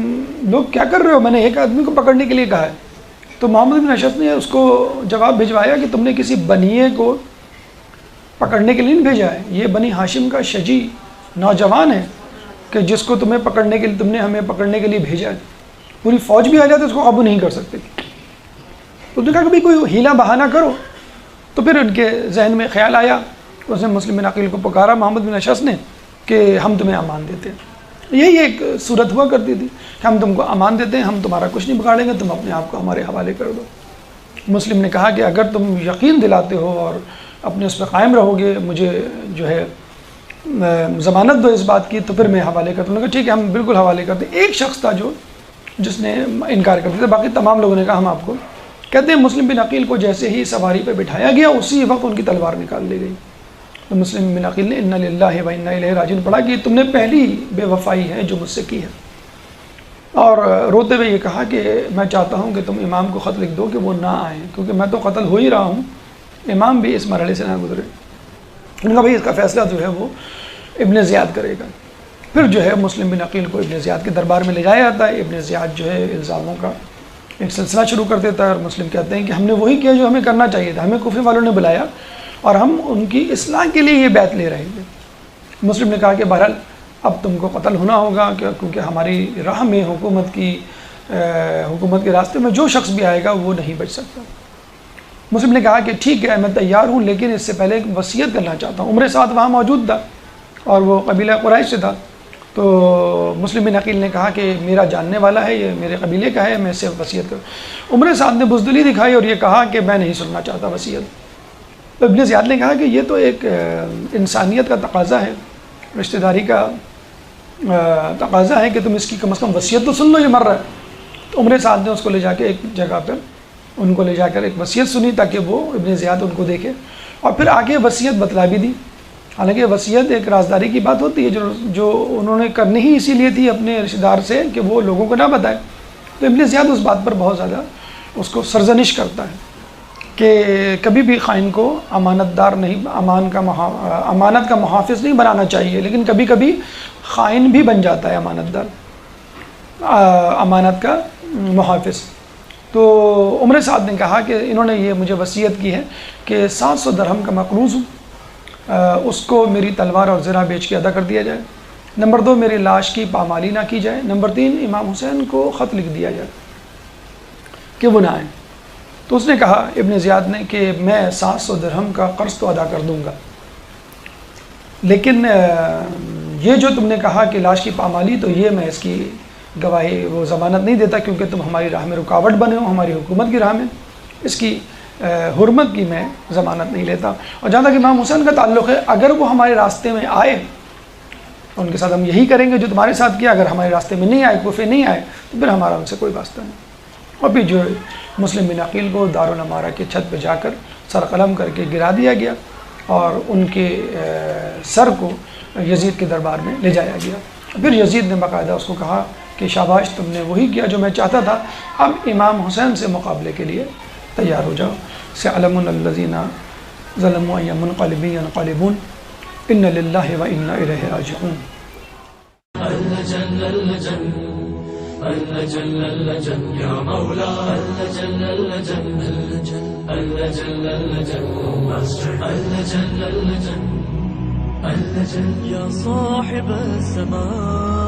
لوگ کیا کر رہے ہو، میں نے ایک آدمی کو پکڑنے کے لیے کہا ہے۔ تو محمد بن اشعث نے اس کو جواب بھجوایا کہ تم نے کسی بنیے کو پکڑنے کے لیے نہیں بھیجا ہے، یہ بنی ہاشم کا شجی نوجوان ہے کہ جس کو تمہیں پکڑنے کے لیے، تم نے ہمیں پکڑنے کے لیے بھیجا ہے۔ پوری فوج بھی آ جائے تو اس کو قابو نہیں کر سکتے۔ تو انہوں نے کہا کہ بھائی کوئی ہیلا بہانہ کرو۔ تو پھر ان کے ذہن میں خیال آیا، اس نے مسلم بن عقیل کو پکارا محمد بن اشعث نے کہ ہم تمہیں امان دیتے ہیں۔ یہی ایک صورت ہوا کرتی تھی کہ ہم تم کو امان دیتے ہیں، ہم تمہارا کچھ نہیں بگاڑیں گے، تم اپنے آپ کو ہمارے حوالے کر دو۔ مسلم نے کہا کہ اگر تم یقین دلاتے ہو اور اپنے اس پہ قائم رہو گے، مجھے جو ہے ضمانت دو اس بات کی، تو پھر میں حوالے کرتا ہوں۔ کہ ٹھیک ہے، ہم بالکل حوالے کرتے ہیں۔ ایک شخص تھا جو جس نے انکار کر دیا. باقی تمام لوگوں نے کہا ہم آپ کو. کہتے ہیں مسلم بن عقیل کو جیسے ہی سواری پہ بٹھایا گیا اسی وقت ان کی تلوار نکال لی گئی. تو مسلم بن عقیل نے انا للہ و انا الیہ راجعون پڑھا کہ تم نے پہلی بے وفائی ہے جو مجھ سے کی ہے. اور روتے ہوئے یہ کہا کہ میں چاہتا ہوں کہ تم امام کو خط لکھ دو کہ وہ نہ آئیں، کیونکہ میں تو قتل ہو ہی رہا ہوں، امام بھی اس مرحلے سے نہ گزرے. ان کا بھائی اس کا فیصلہ جو ہے وہ ابن زیاد کرے گا. پھر جو ہے مسلم بن عقیل کو ابن زیاد کے دربار میں لے جایا جاتا ہے. ابن زیاد جو ہے الزاموں کا ایک سلسلہ شروع کر دیتا ہے، اور مسلم کہتے ہیں کہ ہم نے وہی کیا جو ہمیں کرنا چاہیے تھا، ہمیں کوفے والوں نے بلایا اور ہم ان کی اصلاح کے لیے یہ بیعت لے رہے تھے. مسلم نے کہا کہ بہرحال اب تم کو قتل ہونا ہوگا، کیونکہ ہماری راہ میں حکومت کے راستے میں جو شخص بھی آئے گا وہ نہیں بچ سکتا. مسلم نے کہا کہ ٹھیک ہے میں تیار ہوں، لیکن اس سے پہلے ایک وصیت کرنا چاہتا ہوں. عمر سعد وہاں موجود تھا اور وہ قبیلہ قریش سے تھا. تو مسلم بن عقیل نے کہا کہ میرا جاننے والا ہے، یہ میرے قبیلے کا ہے، میں اس سے وصیت کروں. عمر سعد نے بزدلی دکھائی اور یہ کہا کہ میں نہیں سننا چاہتا وصیت. تو ابن زیاد نے کہا کہ یہ تو ایک انسانیت کا تقاضا ہے، رشتہ داری کا تقاضا ہے کہ تم اس کی کم از کم وصیت تو سن لو، یہ مر رہا ہے. تو عمر سعد نے اس کو لے جا کے ایک جگہ پر ان کو لے جا کر ایک وصیت سنی تاکہ وہ ابن زیاد ان کو دیکھے، اور پھر آگے وصیت بتلا بھی دی. حالانکہ وصیت ایک رازداری کی بات ہوتی ہے جو انہوں نے کرنی ہی اسی لیے تھی اپنے رشتہ دار سے کہ وہ لوگوں کو نہ بتائے. تو ابن زیاد اس بات پر بہت زیادہ اس کو سرزنش کرتا ہے کہ کبھی بھی خائن کو امانت دار نہیں، امانت کا محافظ نہیں بنانا چاہیے، لیکن کبھی کبھی خائن بھی بن جاتا ہے امانت دار، امانت کا محافظ. تو عمر سعد نے کہا کہ انہوں نے یہ مجھے وصیت کی ہے کہ 700 درہم کا مقروض ہوں، اس کو میری تلوار اور زرہ بیچ کے ادا کر دیا جائے. نمبر 2 میری لاش کی پامالی نہ کی جائے. نمبر 3 امام حسین کو خط لکھ دیا جائے کہ وہ نہ آئیں. تو اس نے کہا ابن زیاد نے کہ میں 700 درہم کا قرض تو ادا کر دوں گا، لیکن یہ جو تم نے کہا کہ لاش کی پامالی، تو یہ میں اس کی گواہی وہ ضمانت نہیں دیتا، کیونکہ تم ہماری راہ میں رکاوٹ بنے ہو، ہماری حکومت کی راہ میں، اس کی حرمت کی میں ضمانت نہیں لیتا. اور جہاں تک امام حسین کا تعلق ہے، اگر وہ ہمارے راستے میں آئے ان کے ساتھ ہم یہی کریں گے جو تمہارے ساتھ کیا. اگر ہمارے راستے میں نہیں آئے، کوفے نہیں آئے، تو پھر ہمارا ان سے کوئی واسطہ نہیں. اور پھر جو مسلم بن عقیل کو دارالعمارہ کی چھت پہ جا کر سر قلم کر کے گرا دیا گیا اور ان کے سر کو یزید کے دربار میں لے جایا گیا. پھر یزید نے باقاعدہ اس کو کہا کہ شاباش، تم نے وہی کیا جو میں چاہتا تھا، اب امام حسین سے مقابلے کے لیے تیار ہو جاؤ. سَيَعْلَمُ الَّذِينَ ظَلَمُوا أَيَّ مُنْقَلِبٍ يَنْقَلِبُونَ إِنَّ لِلَّهِ وَإِنَّا إِلَيْهِ راجعون. اللجن اللجن اللجن اللجن يا مولا اللجن اللجن اللجن اللجن اللجن اللجن اللجن يا صاحب الزمان